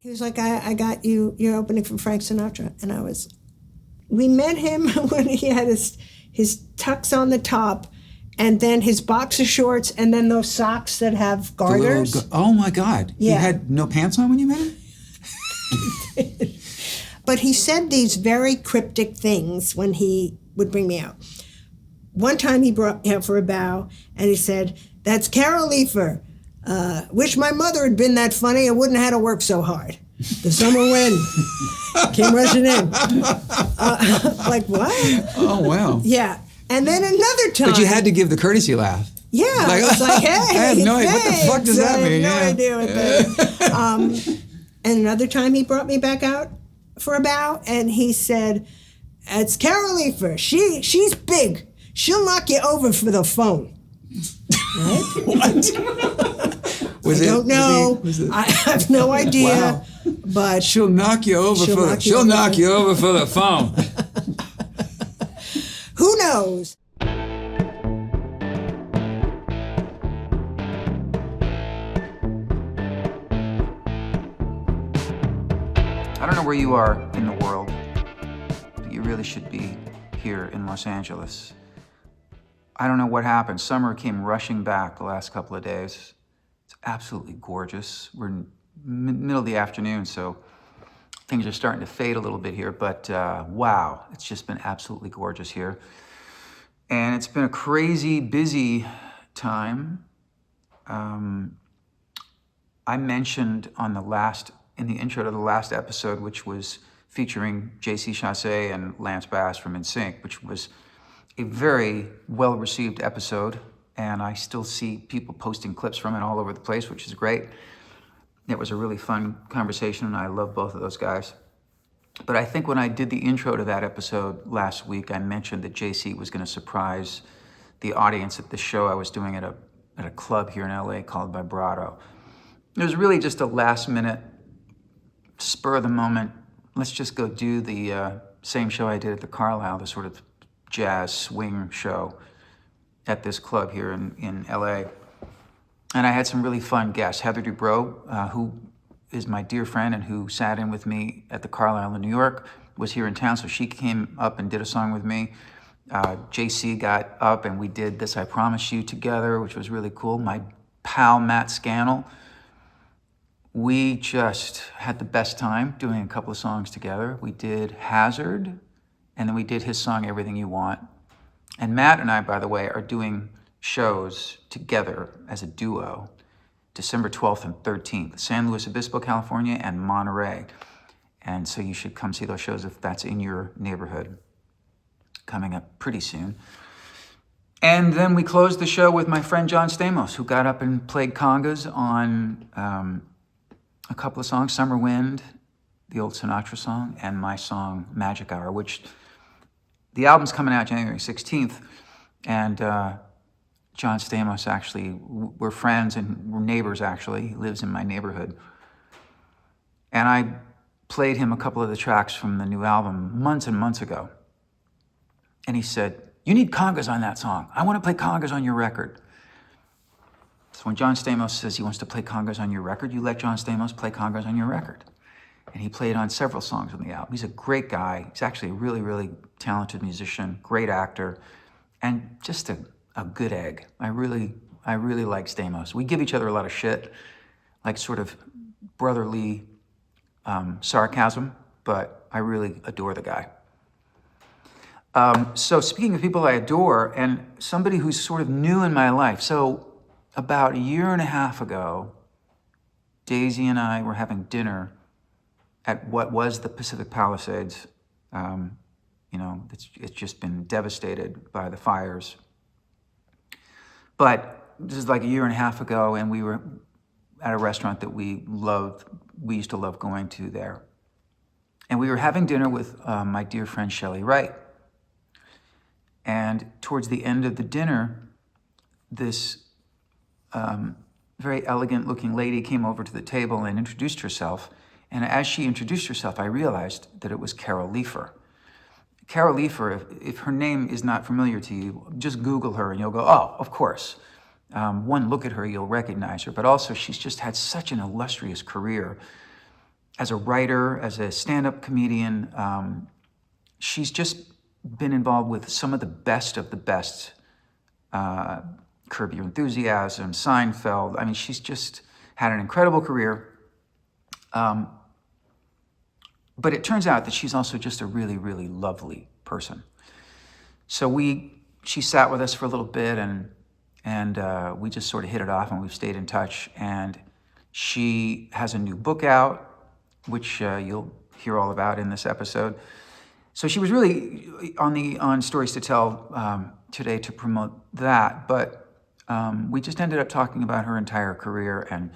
He was like, I got you, you're opening for Frank Sinatra. And we met him when he had his tux on the top, and then his boxer shorts, and then those socks that have garters. Oh my God. Yeah. He had no pants on when you met him? But he said these very cryptic things when he would bring me out. One time he brought me out for a bow, and he said, "That's Carol Leifer. Wish my mother had been that funny. I wouldn't have had to work so hard. The summer wind came rushing in." Like, what? Oh, wow. Yeah. And then another time. But you had to give the courtesy laugh. Yeah. I was like, hey, I have no idea. What the fuck does that mean? I have no idea what that is. And another time he brought me back out for a bow, and he said, "It's Carol Leifer. She's big. She'll knock you over for the phone." Right? What? I don't know. I have no idea. Wow. But she'll knock you over for the phone. Who knows? I don't know where you are in the world, but you really should be here in Los Angeles. I don't know what happened. Summer came rushing back the last couple of days. It's absolutely gorgeous. We're in middle of the afternoon, so things are starting to fade a little bit here, but wow, it's just been absolutely gorgeous here. And it's been a crazy busy time. I mentioned in the intro to the last episode, which was featuring J.C. Chasez and Lance Bass from NSYNC, which was a very well-received episode, and I still see people posting clips from it all over the place, which is great. It was a really fun conversation, and I love both of those guys. But I think when I did the intro to that episode last week, I mentioned that JC was going to surprise the audience at the show I was doing at a club here in LA called Vibrato. It was really just a last-minute, spur-of-the-moment, let's just go do the same show I did at the Carlisle, the sort of jazz swing show at this club here in LA. And I had some really fun guests. Heather Dubrow, who is my dear friend and who sat in with me at the Carlisle in New York, was here in town, so she came up and did a song with me. JC got up and we did This I Promise You together, which was really cool. My pal, Matt Scannell, we just had the best time doing a couple of songs together. We did Hazard, and then we did his song, Everything You Want. And Matt and I, by the way, are doing shows together as a duo, December 12th and 13th, San Luis Obispo, California, and Monterey. And so you should come see those shows if that's in your neighborhood, coming up pretty soon. And then we closed the show with my friend John Stamos, who got up and played congas on a couple of songs, Summer Wind, the old Sinatra song, and my song, Magic Hour, which the album's coming out January 16th, and John Stamos actually, we're friends and we're neighbors actually. He lives in my neighborhood. And I played him a couple of the tracks from the new album months and months ago. And he said, "You need congas on that song. I want to play congas on your record." So when John Stamos says he wants to play congas on your record, you let John Stamos play congas on your record. And he played on several songs on the album. He's a great guy. He's actually a really, really talented musician, great actor, and just a good egg. I really like Stamos. We give each other a lot of shit, like sort of brotherly sarcasm, but I really adore the guy. So speaking of people I adore, and somebody who's sort of new in my life. So about a year and a half ago, Daisy and I were having dinner at what was the Pacific Palisades. It's just been devastated by the fires. But this is like a year and a half ago, and we were at a restaurant that we loved. We used to love going to there. And we were having dinner with my dear friend Shelley Wright. And towards the end of the dinner, this very elegant-looking lady came over to the table and introduced herself. And as she introduced herself, I realized that it was Carol Leifer. Carol Leifer, if her name is not familiar to you, just Google her and you'll go, oh, of course. One look at her, you'll recognize her. But also, she's just had such an illustrious career. as a writer, as a stand-up comedian. She's just been involved with some of the best. Curb Your Enthusiasm, Seinfeld. I mean, she's just had an incredible career. But it turns out that she's also just a really, really lovely person. So she sat with us for a little bit, and we just sort of hit it off, and we've stayed in touch. And she has a new book out, which you'll hear all about in this episode. So she was really on Stories to Tell today to promote that, but we just ended up talking about her entire career. And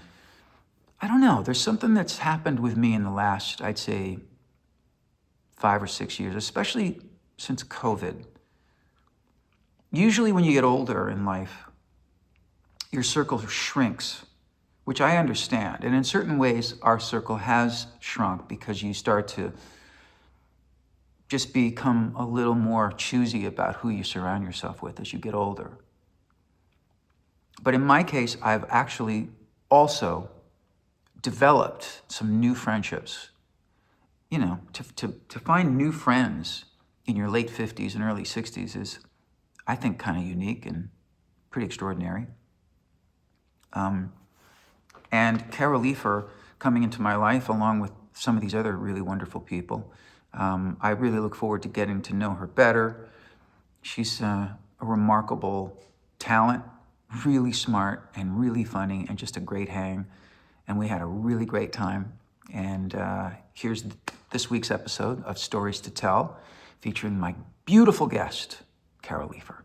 I don't know, there's something that's happened with me in the last, I'd say, 5 or 6 years, especially since COVID. Usually when you get older in life, your circle shrinks, which I understand. And in certain ways, our circle has shrunk because you start to just become a little more choosy about who you surround yourself with as you get older. But in my case, I've actually also developed some new friendships. You know, to find new friends in your late 50s and early 60s is, I think, kind of unique and pretty extraordinary. And Carol Leifer coming into my life, along with some of these other really wonderful people, I really look forward to getting to know her better. She's a remarkable talent, really smart and really funny and just a great hang. And we had a really great time. And here's this week's episode of Stories to Tell, featuring my beautiful guest, Carol Leifer.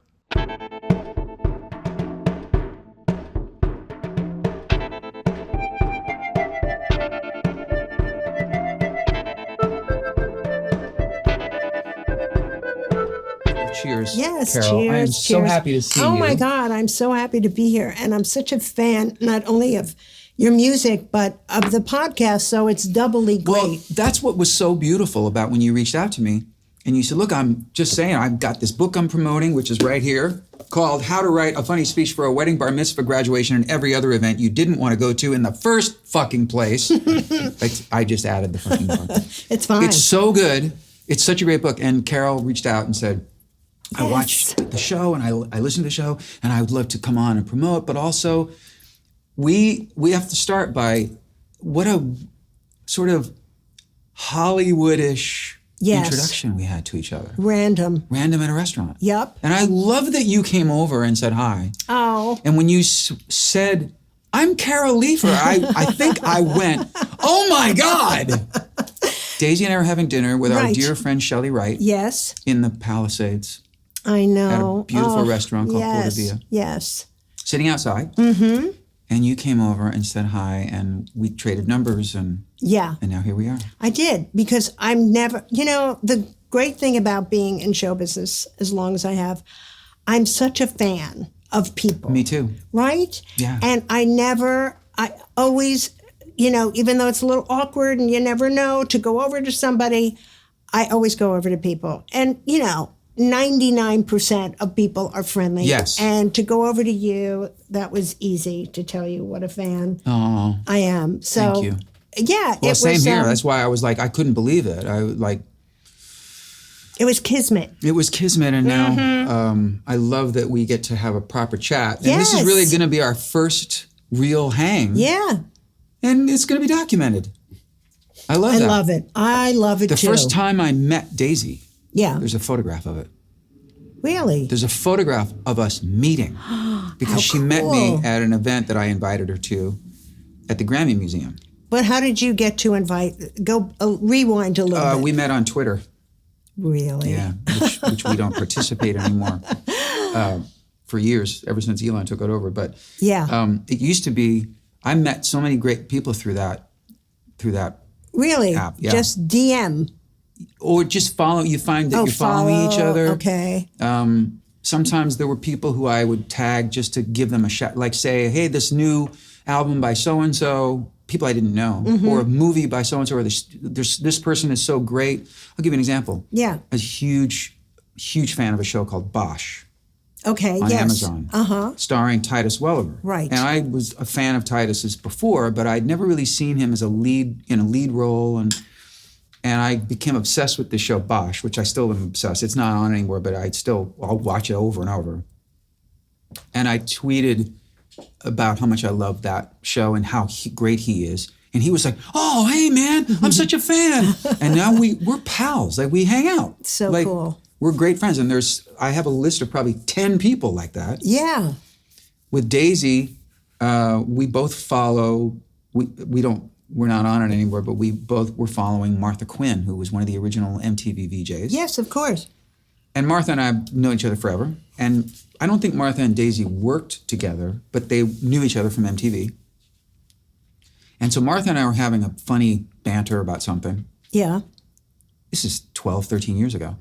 Cheers. Yes, Carol. cheers. I am cheers. so happy to see you. Oh my God, I'm so happy to be here. And I'm such a fan, not only of your music, but of the podcast, so it's doubly great. Well, that's what was so beautiful about when you reached out to me. And you said, look, I'm just saying, I've got this book I'm promoting, which is right here, called How to Write a Funny Speech for a Wedding, Bar Mitzvah, Graduation, and Every Other Event You Didn't Want to Go to in the First Fucking Place. I just added the fucking book. It's fine. It's so good. It's such a great book. And Carol reached out and said, I watched the show and I listened to the show and I would love to come on and promote, but also we have to start by what a sort of Hollywoodish introduction we had to each other. Random at a restaurant. Yep. And I love that you came over and said hi. Oh. And when you said, I'm Carol Leifer, I think I went, oh my God. Daisy and I were having dinner with our dear friend Shelley Wright. Yes. In the Palisades. I know. At a beautiful restaurant called Portavia. Yes. Sitting outside. Mm-hmm. And you came over and said hi, and we traded numbers, and now here we are. I did, because I'm never, the great thing about being in show business, as long as I have, I'm such a fan of people. Me too. Right? Yeah. And I always, even though it's a little awkward and you never know to go over to somebody, I always go over to people. And, 99% of people are friendly. Yes. And to go over to you, that was easy to tell you what a fan I am. So, thank you. Yeah. Well, same here. That's why I was like, I couldn't believe it. It was kismet. It was kismet, and now I love that we get to have a proper chat. And Yes. this is really going to be our first real hang. Yeah. And it's going to be documented. I love that. I love it too. The first time I met Daisy, there's a photograph of it. Really? There's a photograph of us meeting because she met me at an event that I invited her to at the Grammy Museum. But how did you get to rewind a little bit? We met on Twitter. Really? Yeah, which we don't participate anymore for years, ever since Elon took it over. But it used to be, I met so many great people through that really? app. Yeah. Just DM? Or just follow, you find that you're following each other. Okay. Sometimes there were people who I would tag just to give them a shout, like say, hey, this new album by so-and-so, people I didn't know, or a movie by so-and-so, or this person is so great. I'll give you an example. Yeah. I was a huge fan of a show called Bosch. Okay, on yes. Amazon, starring Titus Welliver. Right. And I was a fan of Titus's before, but I'd never really seen him as a lead role, and I became obsessed with the show Bosch, which I still am obsessed. It's not on anymore, but I'll watch it over and over. And I tweeted about how much I loved that show and how great he is. And he was like, "Oh, hey man, I'm such a fan." And now we're pals. Like, we hang out. So like, cool. We're great friends. And I have a list of probably 10 people like that. Yeah. With Daisy, we both follow, we're not on it anymore, but we both were following Martha Quinn, who was one of the original MTV VJs. Yes, of course. And Martha and I know each other forever. And I don't think Martha and Daisy worked together, but they knew each other from MTV. And so Martha and I were having a funny banter about something. Yeah. This is 12, 13 years ago.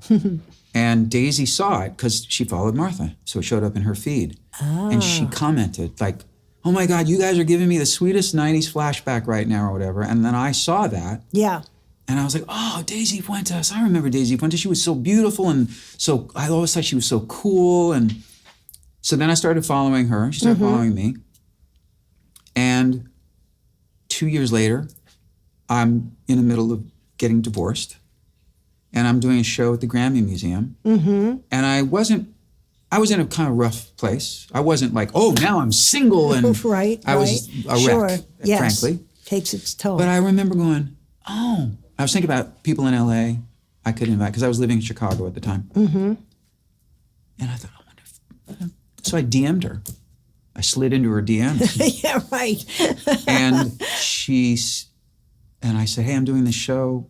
And Daisy saw it because she followed Martha. So it showed up in her feed. And she commented like, "Oh my God, you guys are giving me the sweetest 90s flashback right now," or whatever. And then I saw that. Yeah. And I was like, "Oh, Daisy Fuentes. I remember Daisy Fuentes. She was so beautiful, and so I always thought she was so cool." And so then I started following her. She started following me. And 2 years later, I'm in the middle of getting divorced. And I'm doing a show at the Grammy Museum. And I was in a kind of rough place. I wasn't like, "Oh, now I'm single," and right. I was a wreck, Yes. frankly. Takes its toll. But I remember going, "Oh," I was thinking about people in LA I could invite, because I was living in Chicago at the time. And I thought, I wonder if... So I DM'd her. I slid into her DMs. Yeah, right. And I said, "Hey, I'm doing this show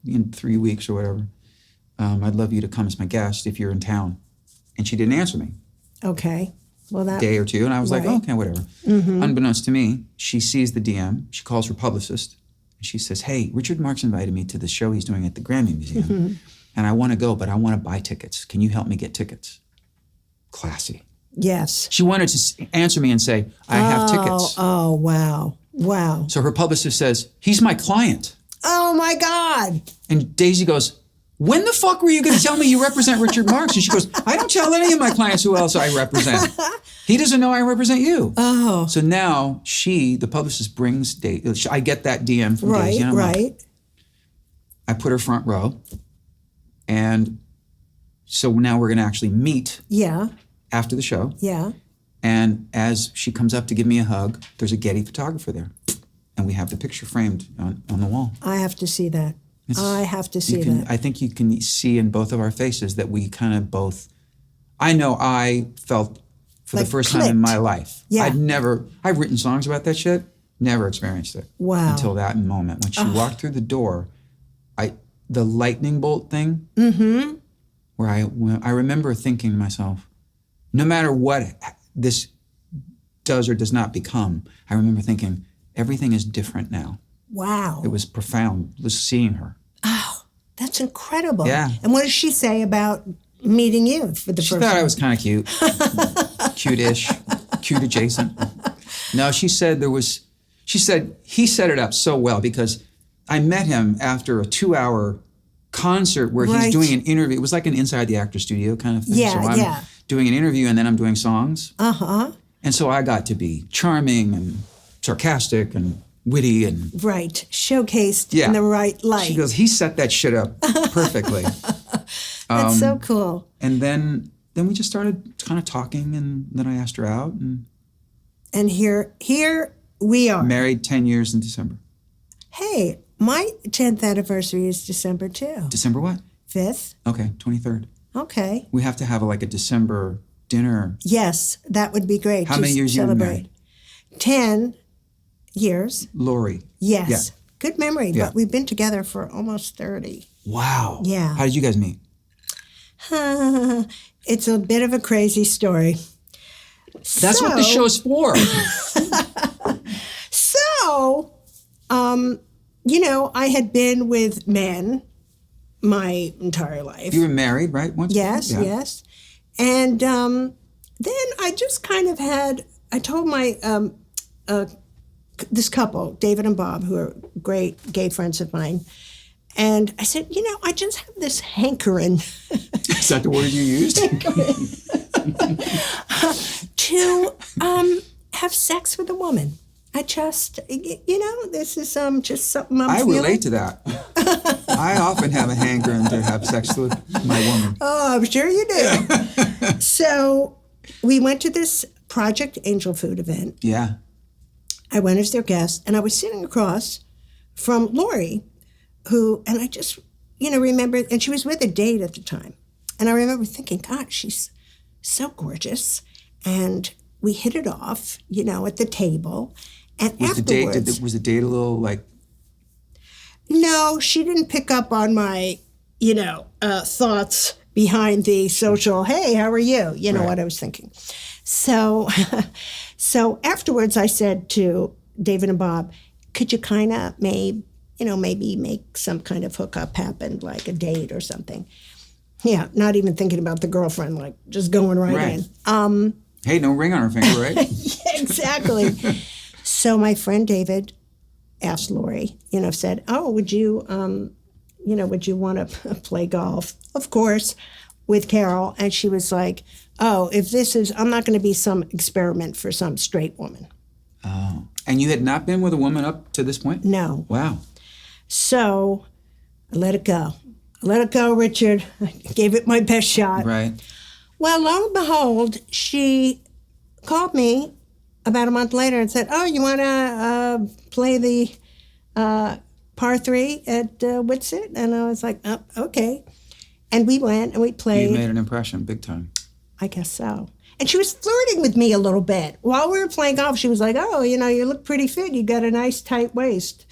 in 3 weeks or whatever. I'd love you to come as my guest if you're in town." And she didn't answer me. Okay. Well, that... Day or two. And I was like, Right. "Okay, whatever." Unbeknownst to me, she sees the DM. She calls her publicist. And she says, "Hey, Richard Marx invited me to the show he's doing at the Grammy Museum. And I want to go, but I want to buy tickets. Can you help me get tickets?" Classy. Yes. She wanted to answer me and say, "I have tickets." Oh, wow. Wow. So her publicist says, "He's my client." Oh, my God. And Daisy goes, "When the fuck were you going to tell me you represent Richard Marx?" And she goes, "I don't tell any of my clients who else I represent. He doesn't know I represent you." Oh. So now the publicist brings Daisy. I get that DM from Right, Daisy. And I'm like, right. I put her front row. And so now we're going to actually meet Yeah. after the show. Yeah. And as she comes up to give me a hug, there's a Getty photographer there. And we have the picture framed on the wall. I have to see that. I have to see that. that. I think you can see in both of our faces that we kind of both... I know I felt for Like the first clicked. time in my life. Yeah. I've written songs about that shit, never experienced it. Wow. Until that moment. When she walked through the door, the lightning bolt thing, where I remember thinking to myself, no matter what this does or does not become, I remember thinking, everything is different now. Wow. It was profound, just seeing her. Oh, that's incredible. Yeah. And what does she say about meeting you for the She first thought time? I was kind of cute. Cute-ish. Cute adjacent. No, she said he set it up so well, because I met him after a 2-hour concert where Right. he's doing an interview. It was like an Inside the Actor Studio kind of thing. Yeah, so I'm yeah. doing an interview and then I'm doing songs. Uh-huh. And so I got to be charming and sarcastic and witty and... Right. Showcased Yeah. in the right light. She goes, he set that shit up perfectly. That's so cool. And then we just started kind of talking, and then I asked her out, and And here we are. married 10 years in December. Hey, my 10th anniversary is December too. December what? 5th. Okay, 23rd. Okay. We have to have a December dinner. Yes, that would be great. How to many years you been celebrate. married? 10 years. Lori. Yes. Yeah. Good memory, Yeah. but we've been together for almost 30. Wow. Yeah. How did you guys meet? It's a bit of a crazy story. That's what the show's for. So, I had been with men my entire life. You were married, right? Once? Yes, Yeah. yes. And then I just kind of I told my, this couple, David and Bob, who are great gay friends of mine, and I said, I just have this hankering. Is that the word you used? to have sex with a woman. I just, this is just something I'm feeling. I relate to that. I often have a hankering to have sex with my woman. Oh, I'm sure you do. So we went to this Project Angel Food event. Yeah. I went as their guest, and I was sitting across from Lori, and I just, remember, and she was with a date at the time. And I remember thinking, God, she's so gorgeous. And we hit it off, at the table. And Was afterwards... was the date a little, like... No, she didn't pick up on my, thoughts behind the social, hey, how are you? You know what I was thinking. So afterwards I said to David and Bob, could you kind of maybe make some kind of hookup happen, like a date or something? Yeah, not even thinking about the girlfriend, like just going right in. Hey, no ring on her finger, right? Yeah, exactly. So my friend David asked Lori, said, oh, would you want to play golf? Of course, with Carol. And she was like, oh, I'm not going to be some experiment for some straight woman. Oh. And you had not been with a woman up to this point? No. Wow. So I let it go. Richard. I gave it my best shot. Right. Well, lo and behold, she called me about a month later and said, oh, you want to play the par 3 at Whitsit? And I was like, oh, okay. And we went and we played. You made an impression, big time. I guess so. And she was flirting with me a little bit. While we were playing golf, she was like, oh, you look pretty fit. You got a nice tight waist.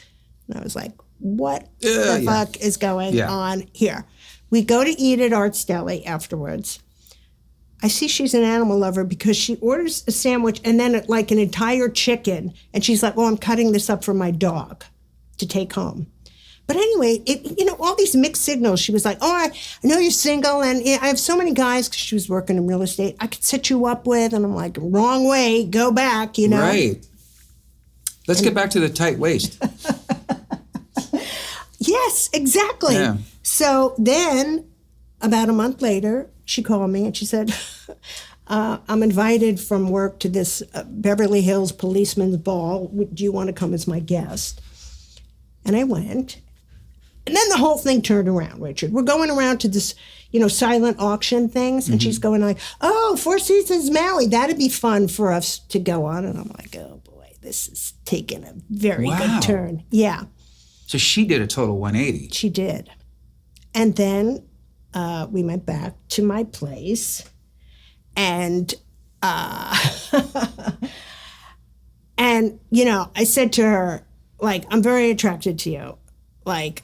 And I was like, what the fuck is going on here? We go to eat at Arts Deli afterwards. I see she's an animal lover because she orders a sandwich and then like an entire chicken. And she's like, well, I'm cutting this up for my dog to take home. But anyway, all these mixed signals. She was like, oh, I know you're single and I have so many guys, because she was working in real estate, I could set you up with. And I'm like, wrong way, go back, Right. Let's get back to the tight waist. Yes, exactly. Yeah. So then about a month later, she called me and she said, I'm invited from work to this Beverly Hills policeman's ball. Do you want to come as my guest? And I went. And then the whole thing turned around, Richard. We're going around to this, silent auction things. And she's going like, oh, Four Seasons Maui, that'd be fun for us to go on. And I'm like, oh boy, this is taking a very good turn. Yeah. So she did a total 180. She did. And then we went back to my place, and I said to her, like, I'm very attracted to you. Like,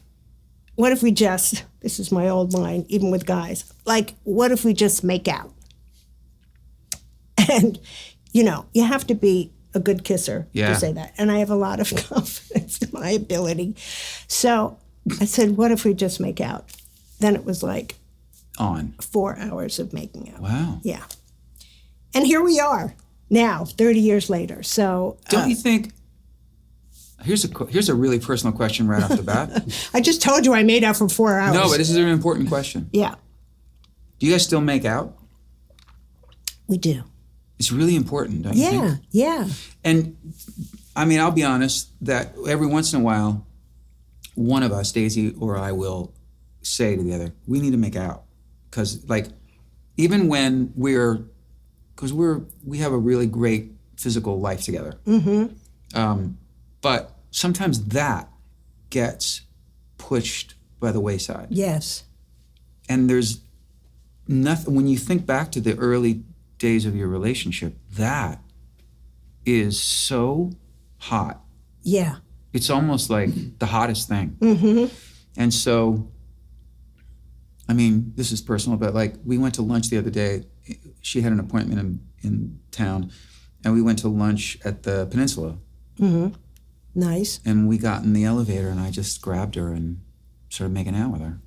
what if we just, this is my old line, even with guys, like, what if we just make out? And, you have to be a good kisser to say that. And I have a lot of confidence in my ability. So I said, what if we just make out? Then it was like on 4 hours of making out. Wow. Yeah. And here we are now, 30 years later. So don't you think, here's a really personal question right off the bat. I just told you I made out for 4 hours. No, but this is an important question. Yeah. Do you guys still make out? We do. It's really important, don't you think? Yeah. And I mean, I'll be honest that every once in a while, one of us, Daisy or I, will say to the other, we need to make out. Because like, even when we have a really great physical life together. Mm-hmm. But sometimes that gets pushed by the wayside. Yes. And there's nothing, when you think back to the early days of your relationship, that is so hot. Yeah. It's almost like the hottest thing. Mm-hmm. And so, I mean, this is personal, but like we went to lunch the other day. She had an appointment in town, and we went to lunch at the Peninsula. Mm-hmm. Nice. And we got in the elevator, and I just grabbed her and started making out with her.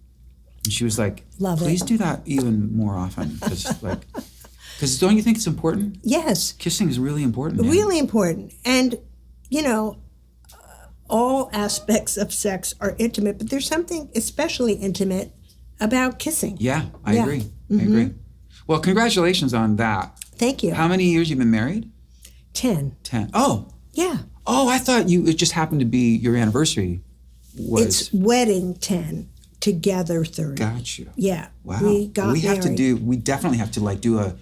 And she was like, please do that even more often. Because don't you think it's important? Yes. Kissing is really important. Man. Really important. And, all aspects of sex are intimate, but there's something especially intimate about kissing. Yeah, I agree. Mm-hmm. I agree. Well, congratulations on that. Thank you. How many years you been married? 10. 10. Oh. Yeah. Oh, I thought it just happened to be your anniversary was. It's wedding 10, together 30. Got you. Yeah. Wow. We got married. We definitely have to do a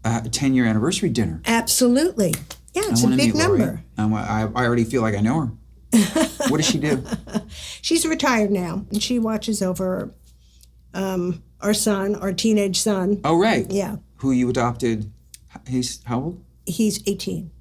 10-year anniversary dinner. Absolutely. Yeah, it's a big number. I already feel like I know her. What does she do? She's retired now, and she watches over our son, our teenage son. Oh, right. Yeah. Who you adopted. He's how old? He's 18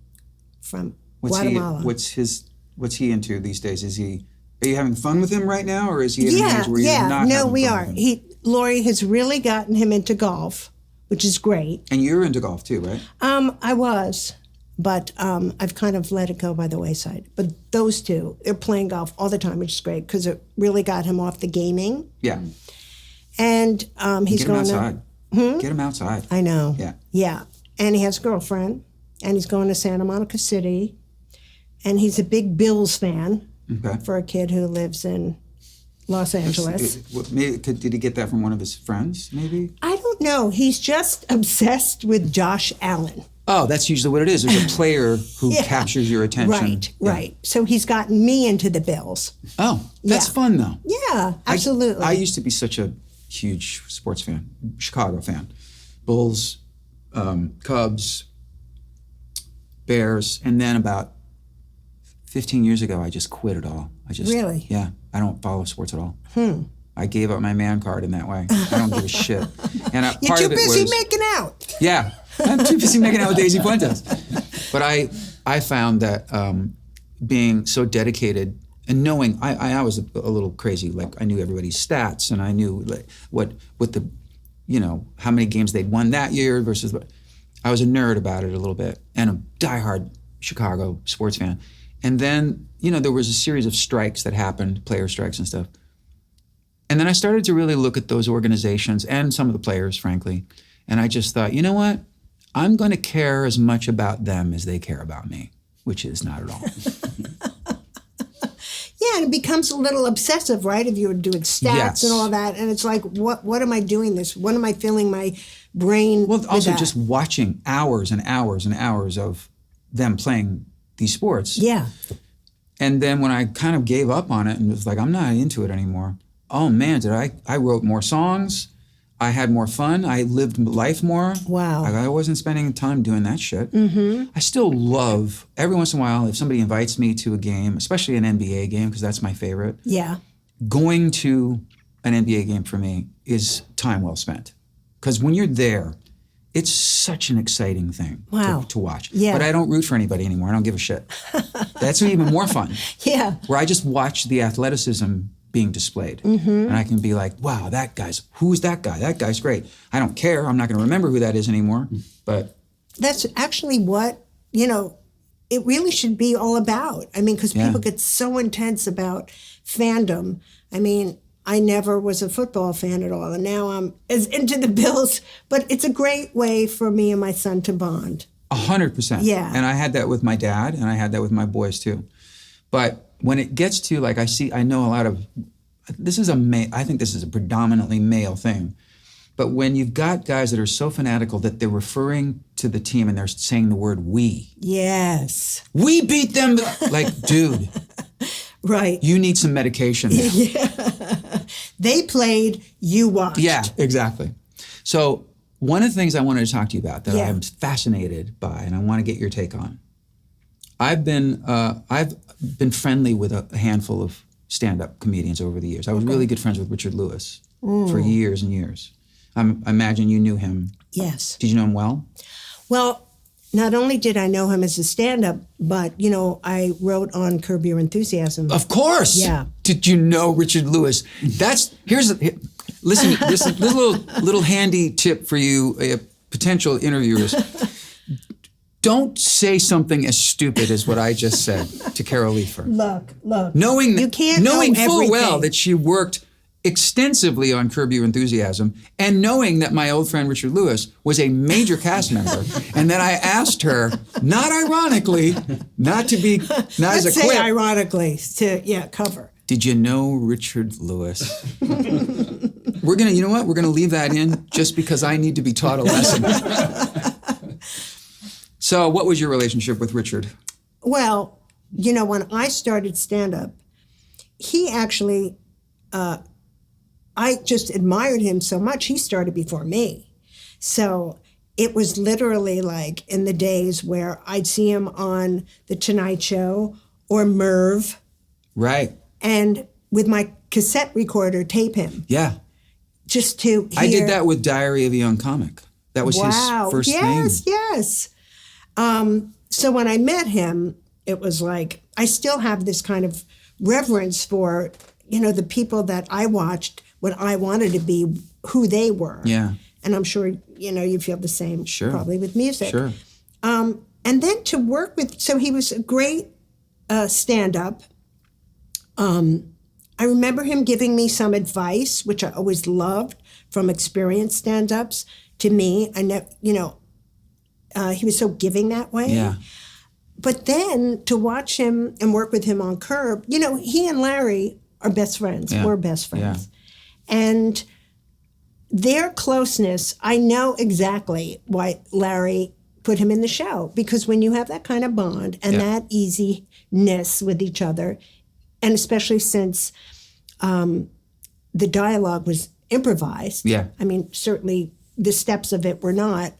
from Guatemala. What's he into these days? Are you having fun with him right now, or is he at an age where you're not no, having we fun are. with him? Lori has really gotten him into golf, which is great. And you're into golf too, right? I was, but I've kind of let it go by the wayside. But those two, they're playing golf all the time, which is great because it really got him off the gaming. Yeah. And he's Get him going outside. Get him outside. I know. Yeah. Yeah. And he has a girlfriend, and he's going to Santa Monica City, and he's a big Bills fan for a kid who lives in Los Angeles. Did he get that from one of his friends, maybe? I don't know. He's just obsessed with Josh Allen. Oh, that's usually what it is. There's a player who captures your attention. Right. So he's gotten me into the Bills. Oh, that's fun, though. Yeah, absolutely. I used to be such a huge sports fan, Chicago fan. Bulls, Cubs, Bears, and then about 15 years ago, I just quit it all. Really? Yeah, I don't follow sports at all. I gave up my man card in that way. I don't give a shit. And You're too busy making out. Yeah, I'm too busy making out with Daisy Fuentes. But I found that being so dedicated and knowing, I was a little crazy. Like I knew everybody's stats, and I knew like what the, how many games they'd won that year versus. I was a nerd about it a little bit, and a diehard Chicago sports fan. And then, there was a series of strikes that happened, player strikes and stuff. And then I started to really look at those organizations and some of the players, frankly. And I just thought, you know what? I'm going to care as much about them as they care about me, which is not at all. Yeah, and it becomes a little obsessive, right? If you're doing stats and all that. And it's like, what am I doing this? What am I filling my brain with also that? just watching hours and hours and hours of them playing these sports. Yeah. And then when I kind of gave up on it and was like, I'm not into it anymore. Oh man, I wrote more songs. I had more fun. I lived life more. Wow. I wasn't spending time doing that shit. Mm-hmm. I still love, every once in a while, if somebody invites me to a game, especially an NBA game, because that's my favorite. Yeah. Going to an NBA game for me is time well spent. Because when you're there, it's such an exciting thing to watch. Yeah. But I don't root for anybody anymore. I don't give a shit. That's even more fun. Yeah. Where I just watch the athleticism being displayed. Mm-hmm. And I can be like, wow, who's that guy? That guy's great. I don't care. I'm not going to remember who that is anymore. But that's actually what, it really should be all about. I mean, because people get so intense about fandom. I mean, I never was a football fan at all, and now I'm as into the Bills. But it's a great way for me and my son to bond. 100%. Yeah. And I had that with my dad, and I had that with my boys too. But when it gets to I know a lot of, I think this is a predominantly male thing. But when you've got guys that are so fanatical that they're referring to the team and they're saying the word "we." Yes. We beat them. Like, dude. Right. You need some medication. Yeah. They played, you watched. Yeah, exactly. So one of the things I wanted to talk to you about that I'm fascinated by, and I want to get your take on. I've been friendly with a handful of stand-up comedians over the years. I was really good friends with Richard Lewis for years and years. I imagine you knew him. Yes. Did you know him well? Well, not only did I know him as a stand-up, but, I wrote on Curb Your Enthusiasm. Of course. Yeah. Did you know Richard Lewis? Listen, this little handy tip for you, potential interviewers. Don't say something as stupid as what I just said to Carol Leifer. Look. Knowing know full well everything. that she worked extensively on Curb Your Enthusiasm, and knowing that my old friend Richard Lewis was a major cast member, and then I asked her, not ironically, not as a Let's say quip. ironically, to cover. Did you know Richard Lewis? We're gonna, you know what? We're gonna leave that in just because I need to be taught a lesson. So, what was your relationship with Richard? Well, you know, when I started stand-up, he actually, I just admired him so much. He started before me. So it was literally like in the days where I'd see him on The Tonight Show or Merv. Right. And with my cassette recorder, tape him. Yeah. Just to hear. I did that with Diary of a Young Comic. That was his first thing. Yes. So when I met him, it was like, I still have this kind of reverence for, you know, the people that I watched when I wanted to be who they were. Yeah. And I'm sure, you know, you feel the same probably with music. Sure. And then to work with, so he was a great stand-up. I remember him giving me some advice, which I always loved, from experienced stand-ups to me. I know, you know, he was so giving that way. Yeah. But then to watch him and work with him on Curb, you know, he and Larry are best friends. Yeah. We're best friends. Yeah. And their closeness, I know exactly why Larry put him in the show. Because when you have that kind of bond and that easiness with each other, and especially since the dialogue was improvised. Yeah. I mean, certainly the steps of it were not.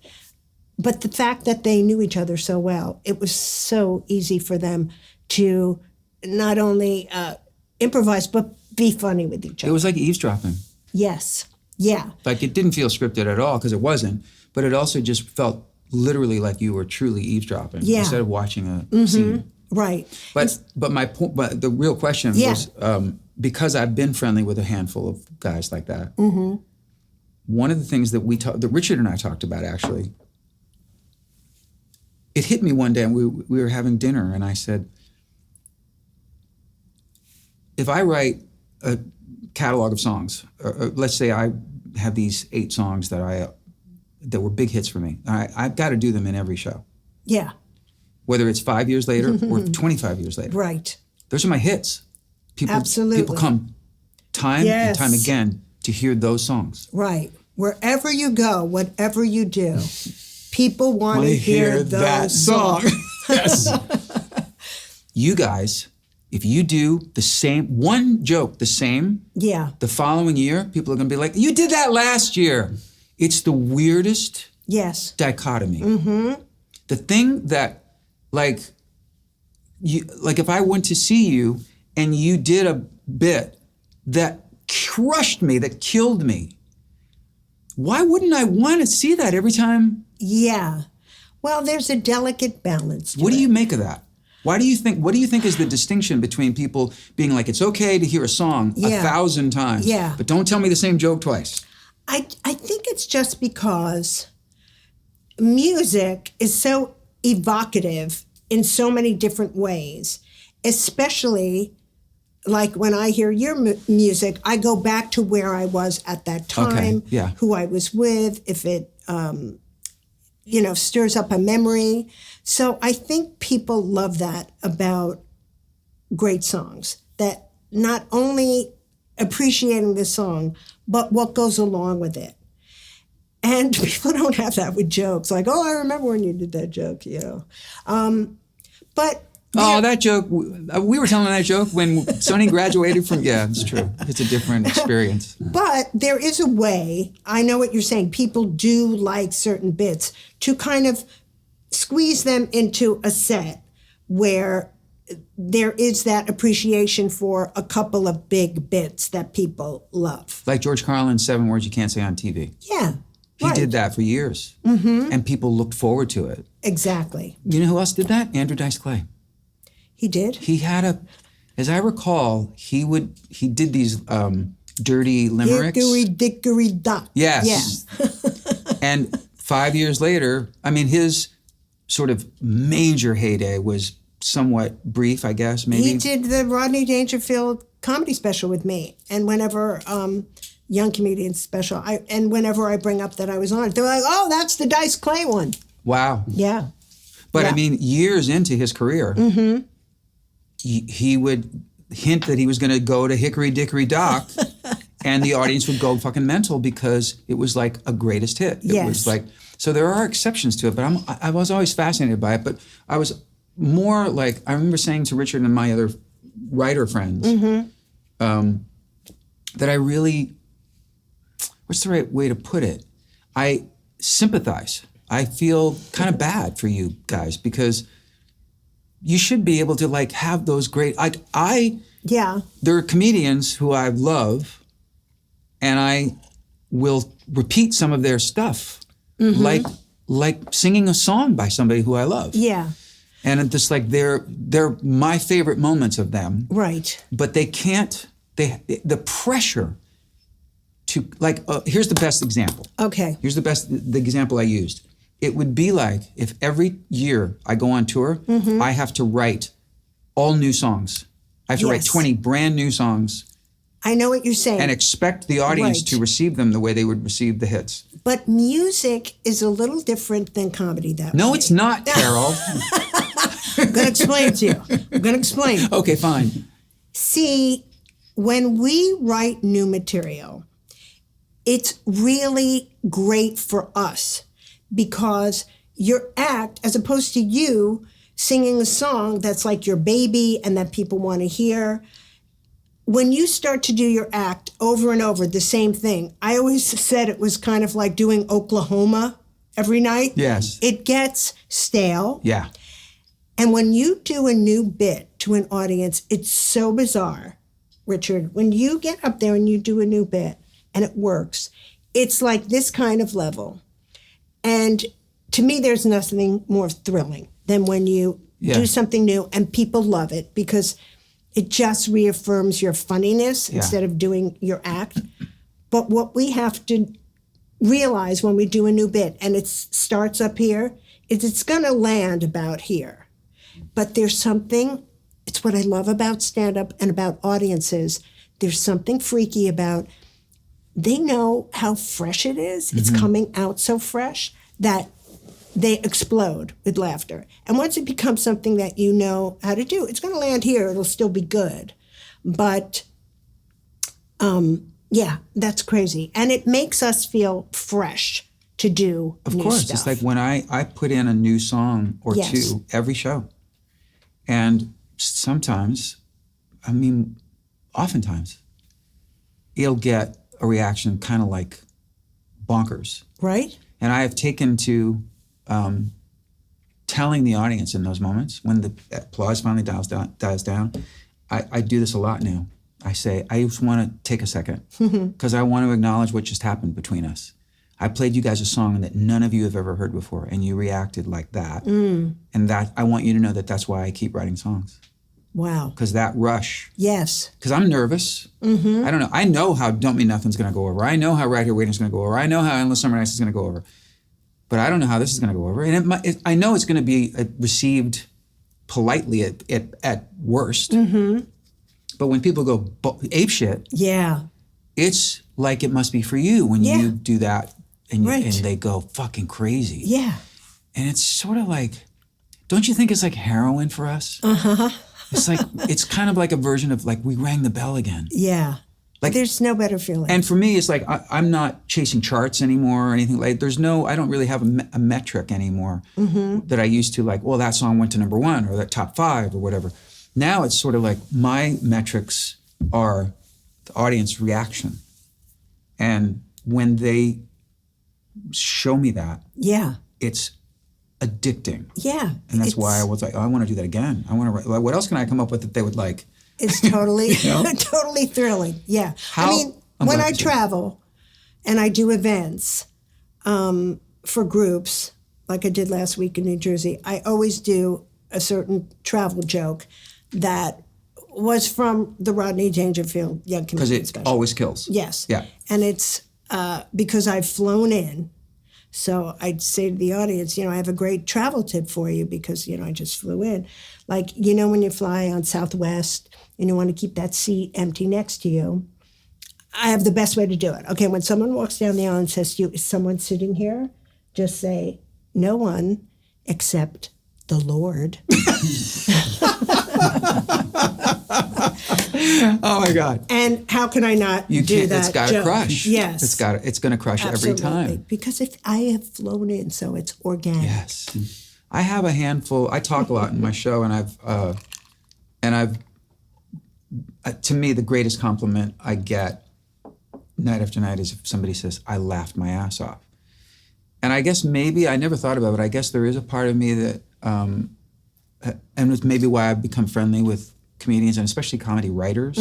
But the fact that they knew each other so well, it was so easy for them to not only improvise, but be funny with each other. It was like eavesdropping. Yes. Yeah. Like it didn't feel scripted at all because it wasn't, but it also just felt literally like you were truly eavesdropping instead of watching a scene. Right. But my point, but the real question was because I've been friendly with a handful of guys like that. One of the things that that Richard and I talked about actually. It hit me one day, and we were having dinner, and I said, if I write a catalog of songs, or let's say I have these 8 songs that were big hits for me, I've got to do them in every show. Yeah. Whether it's 5 years later or 25 years later. Right. Those are my hits. Absolutely. People come time and time again to hear those songs. Right. Wherever you go, whatever you do, people want to hear that song. Yes. You guys, if you do the same, one joke, the same, the following year, people are going to be like, you did that last year. It's the weirdest dichotomy. The thing that, like if I went to see you and you did a bit that crushed me, that killed me, why wouldn't I want to see that every time? Yeah. Well, there's a delicate balance to What do it. you make of that? What do you think is the distinction between people being like, it's okay to hear a song 1,000 times, but don't tell me the same joke twice? I think it's just because music is so evocative in so many different ways, especially like when I hear your music, I go back to where I was at that time, who I was with, if it, stirs up a memory. So I think people love that about great songs, that not only appreciating the song, but what goes along with it. And people don't have that with jokes, like, oh, I remember when you did that joke, But that joke, we were telling that joke when Sonny graduated from, it's true. It's a different experience. But there is a way, I know what you're saying, people do like certain bits, to kind of squeeze them into a set where there is that appreciation for a couple of big bits that people love. Like George Carlin's 7 Words You Can't Say on TV. Yeah. He did that for years. And people looked forward to it. Exactly. You know who else did that? Andrew Dice Clay. He did? He had as I recall, he did these dirty limericks. Hickory dickory dock. Yes. Yeah. And 5 years later, I mean, his sort of major heyday was somewhat brief, I guess, maybe. He did the Rodney Dangerfield comedy special with me. And whenever, Young Comedian special, and whenever I bring up that I was on it, they're like, oh, that's the Dice Clay one. Wow. Yeah. But I mean, years into his career, he would hint that he was going to go to Hickory Dickory Dock, And the audience would go fucking mental because it was like a greatest hit. It was like, so there are exceptions to it, but I was always fascinated by it. But I was more like, I remember saying to Richard and my other writer friends that I really, what's the right way to put it? I sympathize. I feel kind of bad for you guys because you should be able to like have those great, there are comedians who I love and I will repeat some of their stuff, like singing a song by somebody who I love. Yeah. And it's just like they're my favorite moments of them. Right. But they can't. The pressure to like. Here's the best example. Okay. Here's the example I used. It would be like if every year I go on tour, I have to write all new songs. I have to write 20 brand new songs. I know what you're saying. And expect the audience to receive them the way they would receive the hits. But music is a little different than comedy that way. No, it's not, Carol. I'm going to explain to you. Okay, fine. See, when we write new material, it's really great for us because your act, as opposed to you singing a song that's like your baby and that people want to hear, when you start to do your act over and over, the same thing, I always said it was kind of like doing Oklahoma every night. Yes. It gets stale. Yeah. And when you do a new bit to an audience, it's so bizarre, Richard. When you get up there and you do a new bit and it works, it's like this kind of level. And to me, there's nothing more thrilling than when you do something new and people love it because it just reaffirms your funniness instead of doing your act. But what we have to realize when we do a new bit and it starts up here is it's going to land about here. But there's something, it's what I love about stand-up and about audiences. There's something freaky about, they know how fresh it is. It's coming out so fresh that they explode with laughter. And once it becomes something that you know how to do, it's going to land here. It'll still be good. But, that's crazy. And it makes us feel fresh to do Of new course. stuff. It's like when I put in a new song or two every show. And sometimes, oftentimes, it'll get a reaction kind of like bonkers. Right? And I have taken to telling the audience in those moments, when the applause finally dies down, I do this a lot now. I say, I just want to take a second because I want to acknowledge what just happened between us. I played you guys a song that none of you have ever heard before, and you reacted like that. And that I want you to know that that's why I keep writing songs. Wow. Because that rush. Yes. Because I'm nervous. I don't know. I know how Don't Mean Nothing's going to go over. I know how Right Here Waiting's going to go over. I know how Endless Summer Nights is going to go over. But I don't know how this is going to go over. And I know it's going to be received politely at worst. But when people go apeshit, it's like it must be for you when you do that and they go fucking crazy. Yeah. And it's sort of like, don't you think it's like heroin for us? It's like, it's kind of like a version of like, we rang the bell again. Yeah. Like, there's no better feeling. And for me, it's like, I'm not chasing charts anymore or anything like, I don't really have a metric anymore that I used to, like, well, that song went to #1 or that top 5 or whatever. Now it's sort of like my metrics are the audience reaction. And when they show me that, it's addicting. Yeah. And that's why I was like, oh, I want to do that again. I want to write, like, what else can I come up with that they would like? It's totally, totally thrilling. Yeah. When I travel and I do events for groups, like I did last week in New Jersey, I always do a certain travel joke that was from the Rodney Dangerfield Young Comedian Because it special. always kills. Yes. Yeah. And it's because I've flown in. So I'd say to the audience, I have a great travel tip for you because, I just flew in. Like, when you fly on Southwest and you want to keep that seat empty next to you, I have the best way to do it. Okay, when someone walks down the aisle and says to you, is someone sitting here? Just say, no one except the Lord. Oh my God. And how can I not You do can't, that it's got to joke? crush. Yes. It's going to crush Absolutely. every time. Because if I have flown in, so it's organic. Yes. I have a handful. I talk a lot in my show, and I've to me, the greatest compliment I get night after night is if somebody says, I laughed my ass off. And I guess maybe, I never thought about it, but I guess there is a part of me that, and it's maybe why I've become friendly with comedians and especially comedy writers,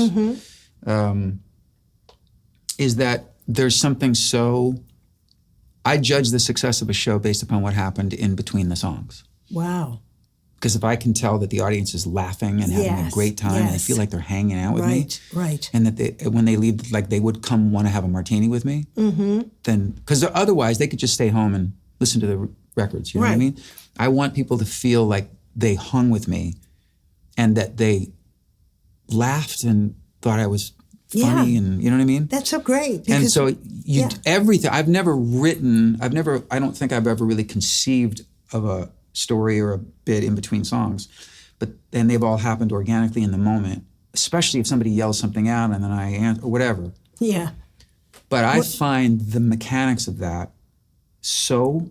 is that there's something so, I judge the success of a show based upon what happened in between the songs. Wow. Because if I can tell that the audience is laughing and having a great time, and they feel like they're hanging out with me, right, and that when they leave, like they would come want to have a martini with me, then, because otherwise they could just stay home and listen to the records, you know what I mean? I want people to feel like they hung with me and that they laughed and thought I was funny, and you know what I mean? That's so great. And so everything, I don't think I've ever really conceived of a story or a bit in between songs, but then they've all happened organically in the moment, especially if somebody yells something out and then I answer or whatever. Yeah. But I find the mechanics of that so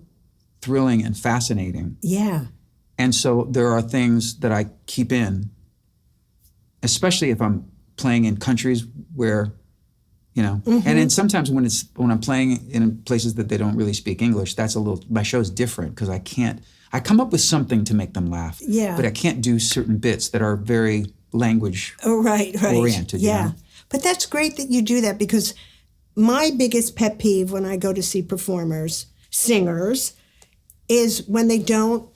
thrilling and fascinating. Yeah. And so there are things that I keep in, especially if I'm playing in countries where, you know, and then sometimes when I'm playing in places that they don't really speak English, my show's different because I come up with something to make them laugh. Yeah. But I can't do certain bits that are very language oriented. Yeah. You know? But that's great that you do that, because my biggest pet peeve when I go to see performers, singers, is when they don't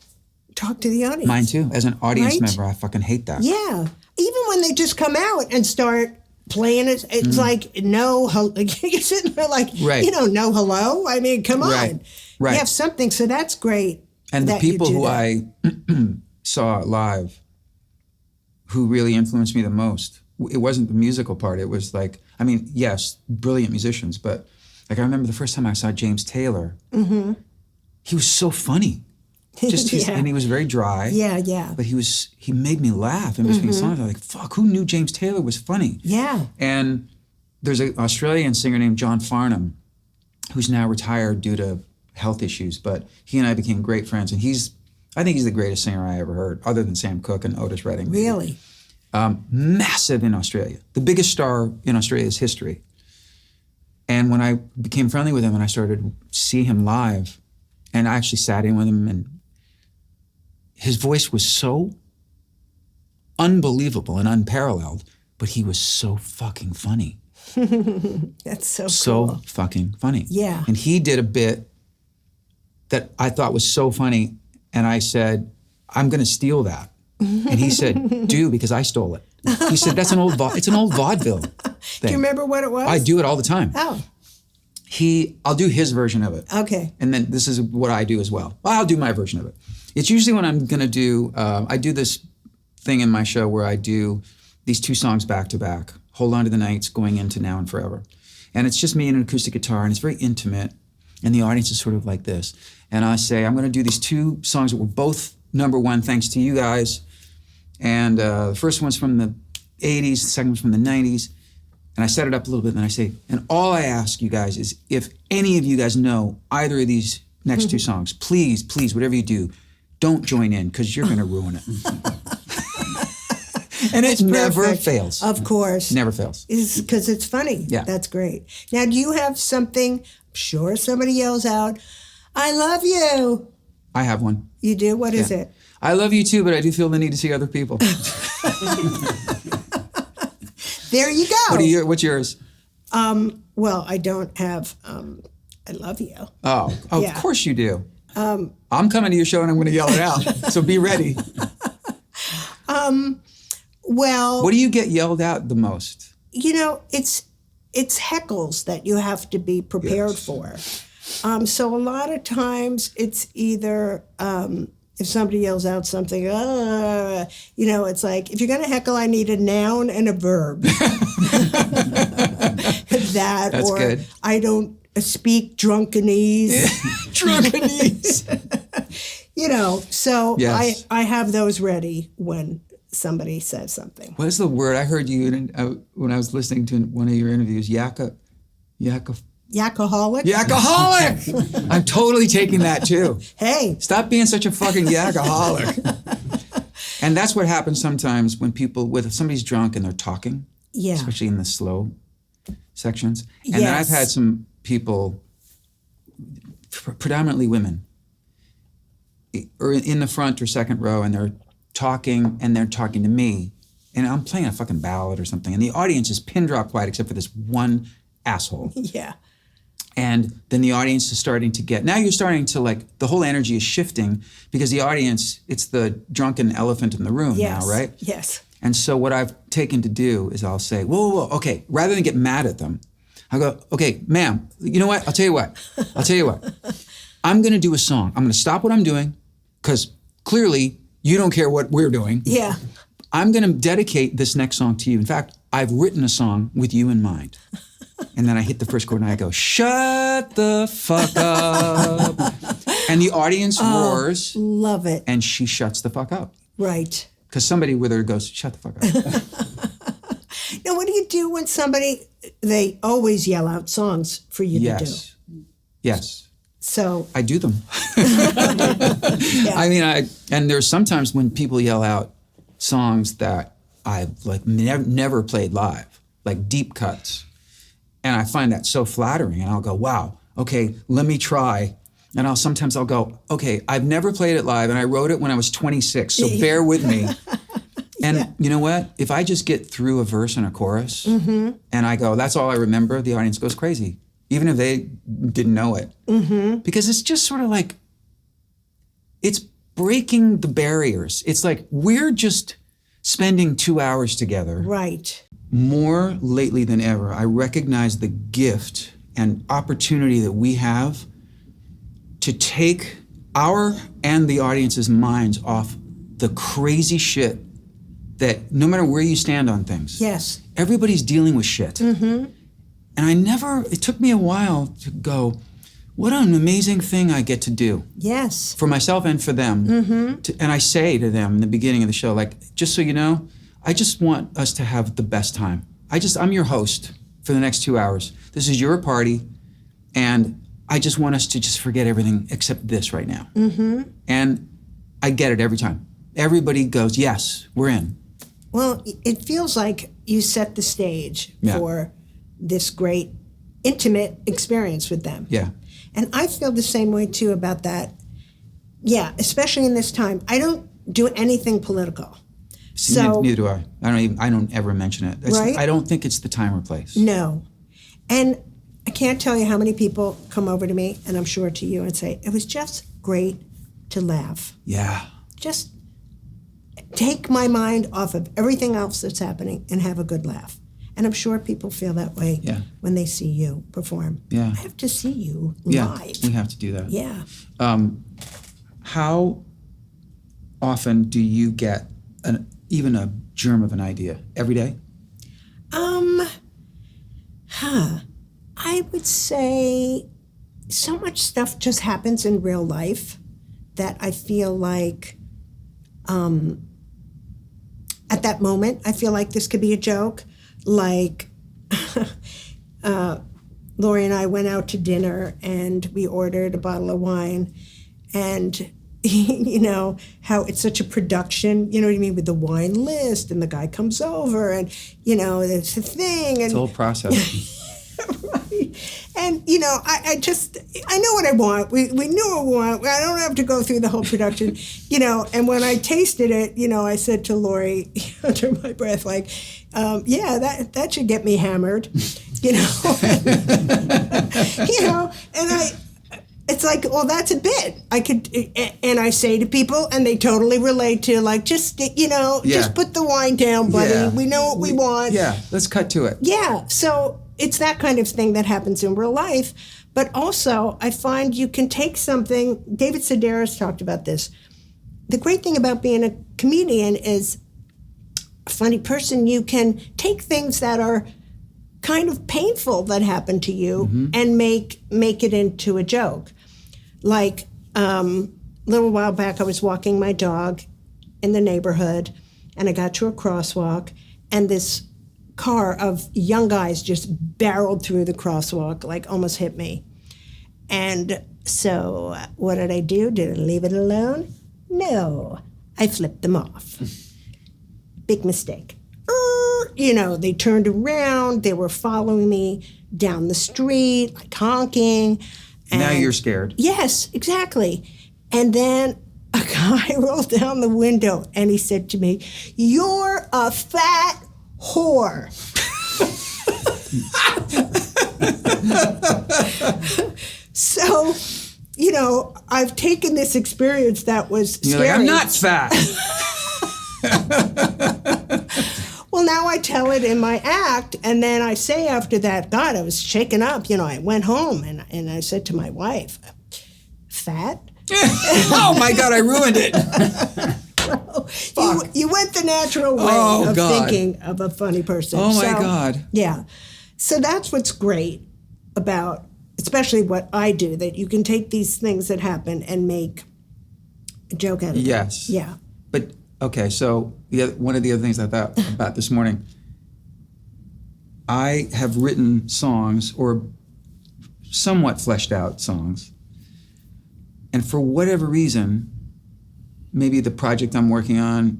talk to the audience. Mine too. As an audience member, I fucking hate that. Yeah. Even when they just come out and start playing it, it's like, no, you're sitting there like, no hello. I mean, come on. Right. You have something, so that's great. And the people who I saw live who really influenced me the most, it wasn't the musical part. It was like, I mean, yes, brilliant musicians, but like I remember the first time I saw James Taylor, he was so funny. And he was very dry. Yeah. But he made me laugh in between songs. I was like, fuck, who knew James Taylor was funny? Yeah. And there's an Australian singer named John Farnham, who's now retired due to health issues, but he and I became great friends, and I think he's the greatest singer I ever heard, other than Sam Cooke and Otis Redding. Really? Massive in Australia. The biggest star in Australia's history. And when I became friendly with him and I started to see him live, and I actually sat in with him, and his voice was so unbelievable and unparalleled, but he was so fucking funny. That's so cool. So fucking funny. Yeah. And he did a bit that I thought was so funny, and I said, I'm going to steal that. And he said, do, because I stole it. He said, it's an old vaudeville thing. Do you remember what it was? I do it all the time. Oh. I'll do his version of it. Okay. And then this is what I do as well. I'll do my version of it. It's usually when I'm going to do, I do this thing in my show where I do these two songs back to back, Hold On to the Nights, going into Now and Forever. And it's just me and an acoustic guitar, and it's very intimate, and the audience is sort of like this. And I say, I'm going to do these two songs that were both #1 thanks to you guys. And the first one's from the 80s, the second one's from the 90s. And I set it up a little bit, and I say, and all I ask you guys is if any of you guys know either of these next two songs, please, whatever you do, don't join in, because you're going to ruin it. And it never fails. Of course. Never fails. Because it's funny. Yeah. That's great. Now, do you have something, I'm sure somebody yells out, I love you. I have one. You do? What is it? I love you too, but I do feel the need to see other people. There you go. What's yours? Well, I don't have, I love you. Oh, Yeah. Of course you do. I'm coming to your show and I'm going to yell it out. So be ready. Well, What do you get yelled out the most? you know, it's heckles that you have to be prepared for. So a lot of times it's either if somebody yells out something, it's like, if you're going to heckle, I need a noun and a verb. That's or good. I don't speak drunkenese. Drunkenese. So Yes. I have those ready when somebody says something. What is the word? I heard you when I was listening to one of your interviews, Yakaholic? Yakaholic! I'm totally taking that too. Hey. Stop being such a fucking yakaholic. And that's what happens sometimes when somebody's drunk and they're talking, especially in the slow sections. And then I've had some people, predominantly women, or in the front or second row, and they're talking to me, and I'm playing a fucking ballad or something, and the audience is pin drop quiet except for this one asshole. Yeah. And then the audience is starting to now you're starting to the whole energy is shifting because the audience, it's the drunken elephant in the room now, right? Yes. And so what I've taken to do is I'll say, whoa, okay, rather than get mad at them, I go, okay, ma'am, you know what? I'll tell you what. I'm going to do a song. I'm going to stop what I'm doing because clearly you don't care what we're doing. Yeah. I'm going to dedicate this next song to you. In fact, I've written a song with you in mind. And then I hit the first chord and I go, shut the fuck up. And the audience roars. Love it. And she shuts the fuck up. Right. Because somebody with her goes, shut the fuck up. Now, what do you do when they always yell out songs for you to do? Yes. So I do them. I mean, and there's sometimes when people yell out songs that I've never played live, like deep cuts. And I find that so flattering. And I'll go, wow, okay, let me try. And sometimes I'll go, okay, I've never played it live and I wrote it when I was 26, so bear with me. And you know what? If I just get through a verse and a chorus and I go, that's all I remember, the audience goes crazy, even if they didn't know it. Because it's just sort of it's breaking the barriers. It's like we're just spending 2 hours together. Right. More lately than ever, I recognize the gift and opportunity that we have to take our and the audience's minds off the crazy shit that no matter where you stand on things. Yes. Everybody's dealing with shit. And it took me a while to go, what an amazing thing I get to do. Yes. For myself and for them. And I say to them in the beginning of the show, just so you know, I just want us to have the best time. I'm your host for the next 2 hours. This is your party, and I just want us to just forget everything except this right now. And I get it every time. Everybody goes, yes, we're in. Well, it feels like you set the stage for this great, intimate experience with them. Yeah. And I feel the same way, too, about that. Yeah, especially in this time. I don't do anything political. So, neither do I. I don't ever mention it. Right? I don't think it's the time or place. No. And I can't tell you how many people come over to me, and I'm sure to you, and say, it was just great to laugh. Yeah. Just take my mind off of everything else that's happening and have a good laugh. And I'm sure people feel that way when they see you perform. Yeah. I have to see you Yeah, live. we have to do that. Yeah. How often do you get even a germ of an idea? Every day? I would say so much stuff just happens in real life that I feel like at that moment, I feel like this could be a joke. Like Lori and I went out to dinner and we ordered a bottle of wine, and you know how it's such a production, you know what I mean, with the wine list, and the guy comes over and, you know, it's a thing. And it's a whole process. Right. And, you know, I know what I want. We knew what we want. I don't have to go through the whole production, you know. And when I tasted it, you know, I said to Lori under my breath, like, that should get me hammered, you know. You know, and it's like, well, that's a bit. And I say to people, and they totally relate to, like, just, you know, just put the wine down, buddy. Yeah. We know what we want. Yeah, let's cut to it. Yeah, so it's that kind of thing that happens in real life. But also, I find you can take something, David Sedaris talked about this. The great thing about being a comedian is, a funny person, you can take things that are kind of painful that happen to you and make it into a joke. Like a little while back, I was walking my dog in the neighborhood, and I got to a crosswalk, and this car of young guys just barreled through the crosswalk, like almost hit me. And so what did I do? Did I leave it alone? No. I flipped them off. Big mistake. They turned around. They were following me down the street, like honking. Now you're scared. Yes, exactly. And then a guy rolled down the window and he said to me, "You're a fat whore." So, I've taken this experience that was scary. You're like, I'm not fat. Well, now I tell it in my act, and then I say after that, God, I was shaken up. I went home and I said to my wife, "Fat?" Oh my God, I ruined it. You went the natural way of thinking of a funny person. Oh my God. Yeah. So that's what's great about, especially what I do, that you can take these things that happen and make a joke out of it. Yes. Yeah. But, okay, so one of the other things I thought about this morning, I have written songs or somewhat fleshed out songs, and for whatever reason, maybe the project I'm working on,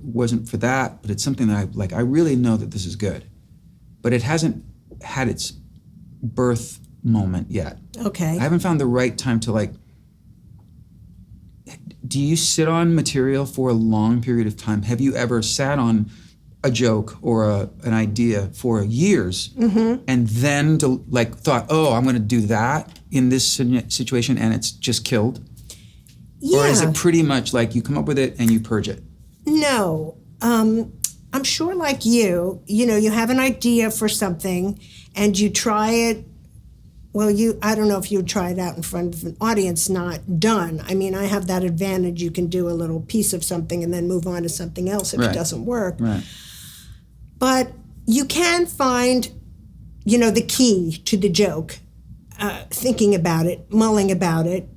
wasn't for that, but it's something that I really know that this is good, but it hasn't had its birth moment yet. Okay. I haven't found the right time to do you sit on material for a long period of time? Have you ever sat on a joke or an idea for years and then thought, oh, I'm going to do that in this situation and it's just killed? Yeah. Or is it pretty much like you come up with it and you purge it? No. I'm sure like you have an idea for something and you try it. Well, I don't know if you would try it out in front of an audience, not done. I mean, I have that advantage. You can do a little piece of something and then move on to something else if it doesn't work. Right. But you can find, the key to the joke, thinking about it, mulling about it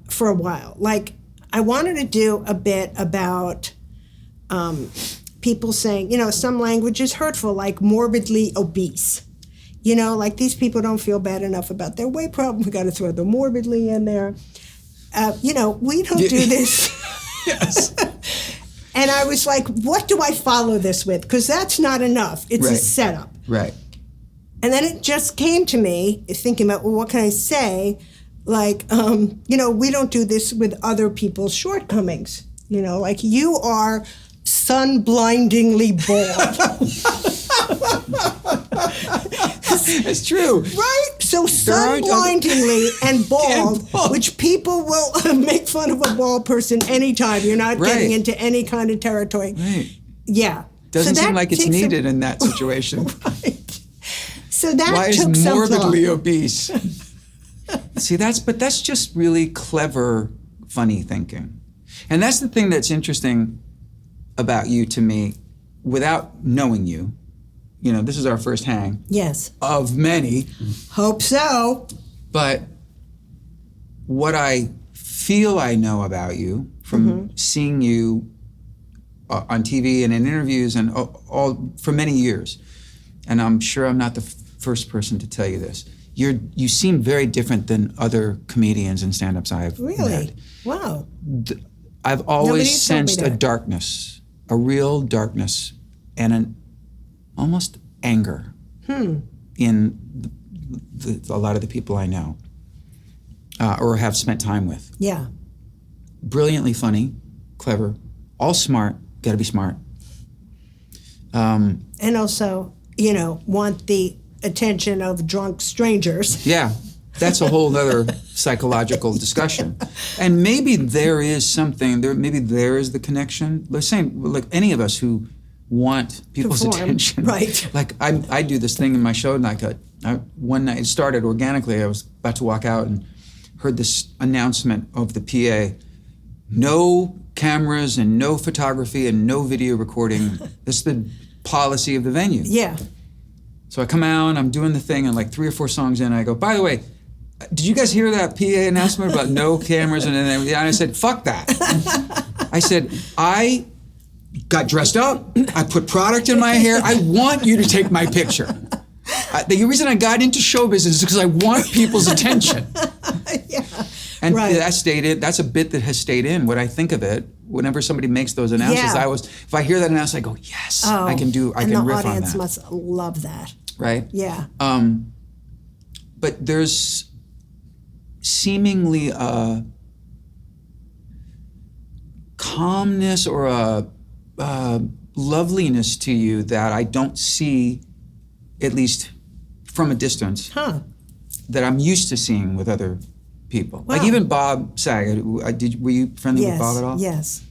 for a while. Like, I wanted to do a bit about people saying, some language is hurtful, like morbidly obese. Like these people don't feel bad enough about their weight problem. We got to throw the morbidly in there. We don't do this. Yes. And I was like, what do I follow this with? Because that's not enough. It's a setup. Right. And then it just came to me, thinking about, well, what can I say? Like, we don't do this with other people's shortcomings. Like you are sun-blindingly bald. It's true. Right? So sun-blindingly and bald, which people will make fun of a bald person anytime. You're not getting into any kind of territory. Right. Yeah. Doesn't seem like it's needed in that situation. Right. So that Why took is some morbidly thought. obese? See, that's just really clever, funny thinking. And that's the thing that's interesting about you to me, without knowing you. This is our first hang. Yes. Of many. Hope so. But what I feel I know about you from seeing you on TV and in interviews and all for many years, and I'm sure I'm not the first person to tell you this, you seem very different than other comedians and stand-ups I've met. Wow. I've always Nobody's told me sensed a that. darkness, a real darkness, and an almost anger in a lot of the people I know or have spent time with. Yeah. Brilliantly funny, clever, all smart, gotta be smart. And also, want the attention of drunk strangers. Yeah, that's a whole other psychological discussion. And maybe there is something, maybe there is the connection. The same, like any of us who want people's attention. Right. Like I do this thing in my show, and one night it started organically. I was about to walk out and heard this announcement of the PA: no cameras and no photography and no video recording. This is the policy of the venue. Yeah. So I come out and I'm doing the thing, and like 3 or 4 songs in, I go, by the way, did you guys hear that PA announcement about no cameras and everything? And I said, fuck that. I said, I got dressed up. I put product in my hair. I want you to take my picture. The reason I got into show business is because I want people's attention. Yeah. And Right. that stayed in. That's a bit that has stayed in. When I think of it, whenever somebody makes those announcements, Yeah. if I hear that announcement, I go, yes, I can riff on that. And the audience must love that. Right? Yeah. But there's seemingly a calmness or a loveliness to you that I don't see, at least from a distance, that I'm used to seeing with other people. Wow. Like even Bob Saget, were you friendly with Bob at all? Yes.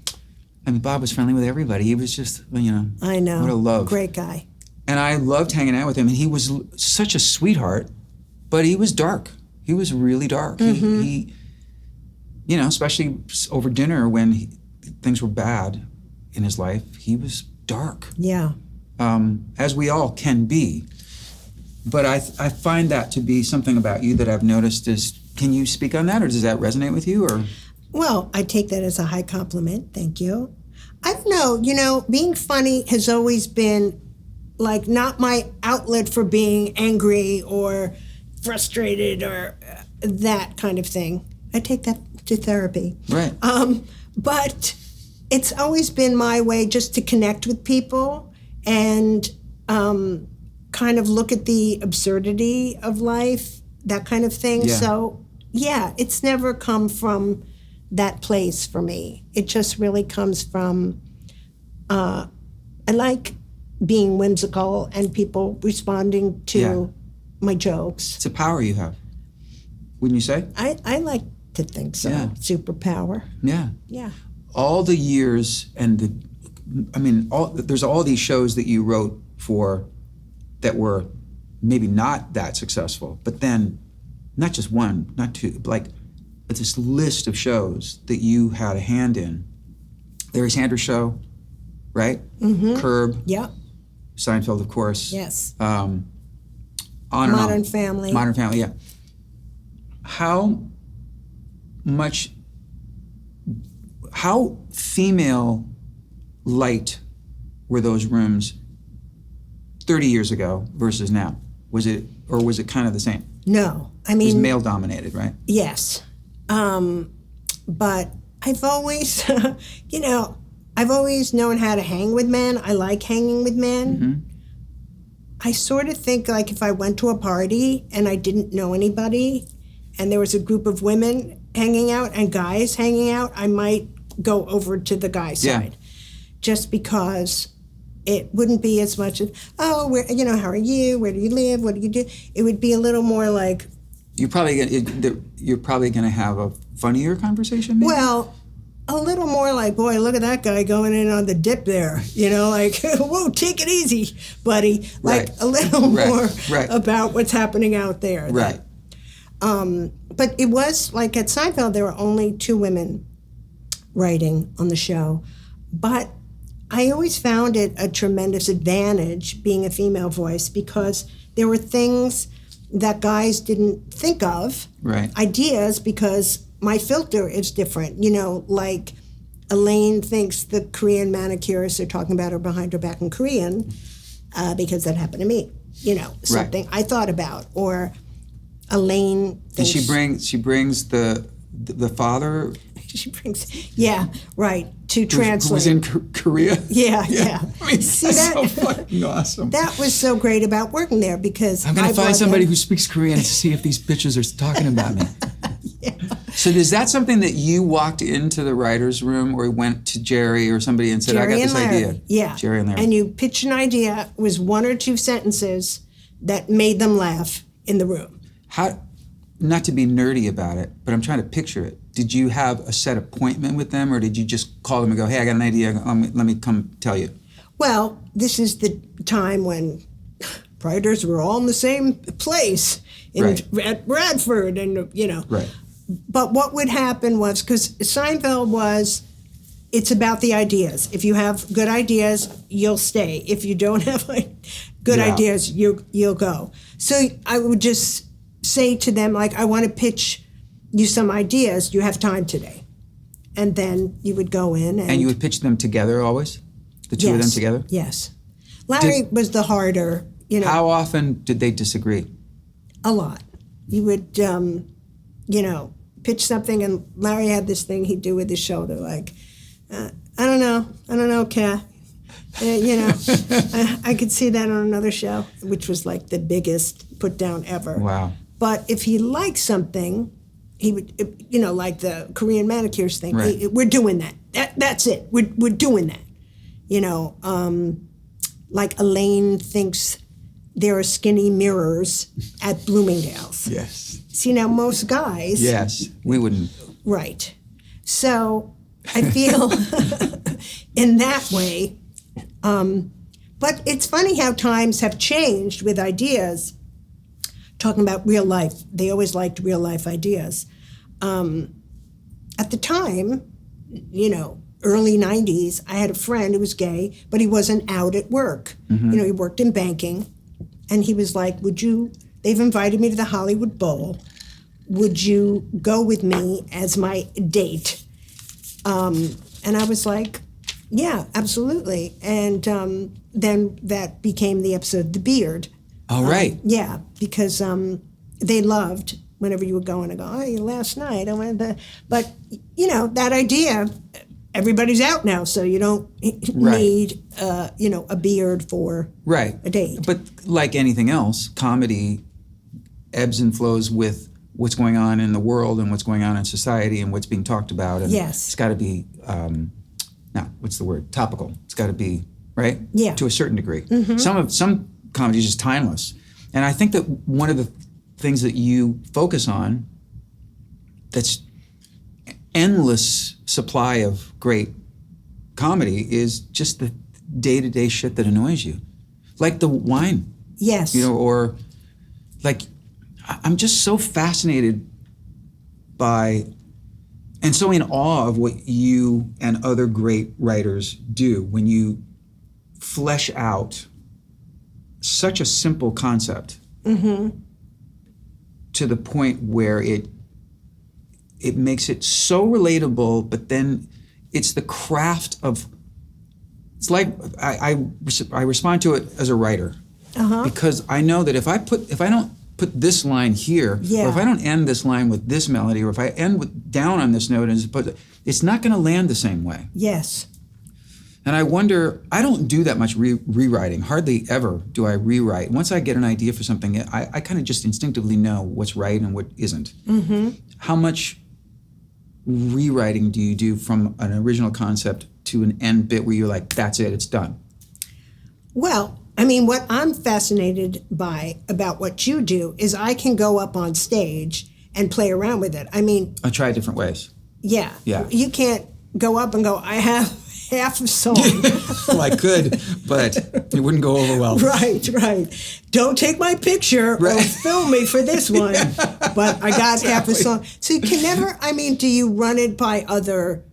I mean, Bob was friendly with everybody. He was just, I know. what a love. Great guy. And I loved hanging out with him. And he was such a sweetheart, but he was dark. He was really dark. He especially over dinner when things were bad in his life, he was dark. Yeah. As we all can be. But I find that to be something about you that I've noticed is, can you speak on that, or does that resonate with you? Or Well, I take that as a high compliment. Thank you. I don't know. Being funny has always been like not my outlet for being angry or frustrated or that kind of thing. I take that to therapy. Right. But it's always been my way just to connect with people and kind of look at the absurdity of life, that kind of thing. Yeah. So, yeah, it's never come from that place for me. It just really comes from, I like being whimsical and people responding to my jokes. It's a power you have, wouldn't you say? I like to think so. Yeah. Superpower. Yeah. Yeah. All the years and there's all these shows that you wrote for that were maybe not that successful, but then not just one, not two, like this list of shows that you had a hand in. Larry Sanders Show, right? Mm-hmm. Curb. Yep. Seinfeld, of course. Yes. On and Modern on. Family. Modern Family, yeah. How female light were those rooms 30 years ago versus now? Was it kind of the same? No. I It was mean, male dominated, right? yes. But I've always, I've always known how to hang with men. I like hanging with men. Mm-hmm. I sort of think like if I went to a party and I didn't know anybody and there was a group of women hanging out and guys hanging out, I might go over to the guy side. Just because it wouldn't be as much as, how are you? Where do you live? What do you do? It would be a little more like, You're probably gonna have a funnier conversation, maybe? well, a little more like, boy, look at that guy going in on the dip there. Like, whoa, take it easy, buddy. Like Right. a little more Right. about what's happening out there. Right. But it was like at Seinfeld, there were only 2 women writing on the show. But I always found it a tremendous advantage being a female voice because there were things that guys didn't think of, Right. ideas, because my filter is different. Like Elaine thinks the Korean manicurists are talking about her behind her back in Korean because that happened to me. Something I thought about. Or Elaine And thinks... she brings the father She brings, to translate. who was in Korea. Yeah. I mean, See, that's so that, fucking awesome. that was so great about working there because I'm gonna I find brought somebody them- who speaks Korean to see if these bitches are talking about me. So is that something that you walked into the writer's room or went to Jerry or somebody and said, I got Jerry this and Larry. idea? Yeah. Jerry and Larry. And you pitch an idea, it was 1 or 2 sentences that made them laugh in the room. How, not to be nerdy about it, but I'm trying to picture it. Did you have a set appointment with them or did you just call them and go, hey, I got an idea, let me come tell you? Well, this is the time when writers were all in the same place at Bradford and, Right. But what would happen was, because Seinfeld was, it's about the ideas. If you have good ideas, you'll stay. If you don't have good ideas, you'll go. So I would just say to them, like, I want to pitch you some ideas. Do you have time today? And then you would go in and... And you would pitch them together always? The two of them together? Yes. Larry was the harder, How often did they disagree? A lot. He would, pitch something, and Larry had this thing he'd do with his shoulder, like, I don't know, Kat. I could see that on another show, which was like the biggest put down ever. Wow. But if he liked something, he would, like the Korean manicures thing. Right. We're doing that. That's it. We're doing that. Like Elaine thinks there are skinny mirrors at Bloomingdale's. Yes. See, now most guys. Yes, we wouldn't. Right. So I feel in that way. But it's funny how times have changed with ideas. Talking about real life, they always liked real life ideas. At the time, early 90s, I had a friend who was gay, but he wasn't out at work. Mm-hmm. He worked in banking. And he was like, they've invited me to the Hollywood Bowl. Would you go with me as my date? And I was like, yeah, absolutely. And then that became the episode, The Beard. All right. Yeah, because they loved whenever you were going to go, hey, last night I went to... But, that idea, everybody's out now, so you don't need, a beard for a date. But like anything else, comedy ebbs and flows with what's going on in the world and what's going on in society and what's being talked about. And yes. It's got to be, topical. It's got to be, right? Yeah. To a certain degree. Mm-hmm. Some comedy is just timeless. And I think that one of the things that you focus on that's endless supply of great comedy is just the day-to-day shit that annoys you. Like the wine. Yes. Or like, I'm just so fascinated by and so in awe of what you and other great writers do when you flesh out such a simple concept to the point where it makes it so relatable, but then it's the craft of, it's like I respond to it as a writer because I know that if I don't put this line here, or if I don't end this line with this melody, or if I end down on this note, it's not going to land the same way. Yes. And I wonder, I don't do that much rewriting. Hardly ever do I rewrite. Once I get an idea for something, I kind of just instinctively know what's right and what isn't. Mm-hmm. How much rewriting do you do from an original concept to an end bit where you're like, that's it, it's done? Well, I mean, what I'm fascinated by about what you do is I can go up on stage and play around with it. I mean... I try different ways. Yeah. Yeah. You can't go up and go, I have half a song. Well, I could, but it wouldn't go over well. Right. Don't take my picture or film me for this one, but I got half a song. So you can never, do you run it by other,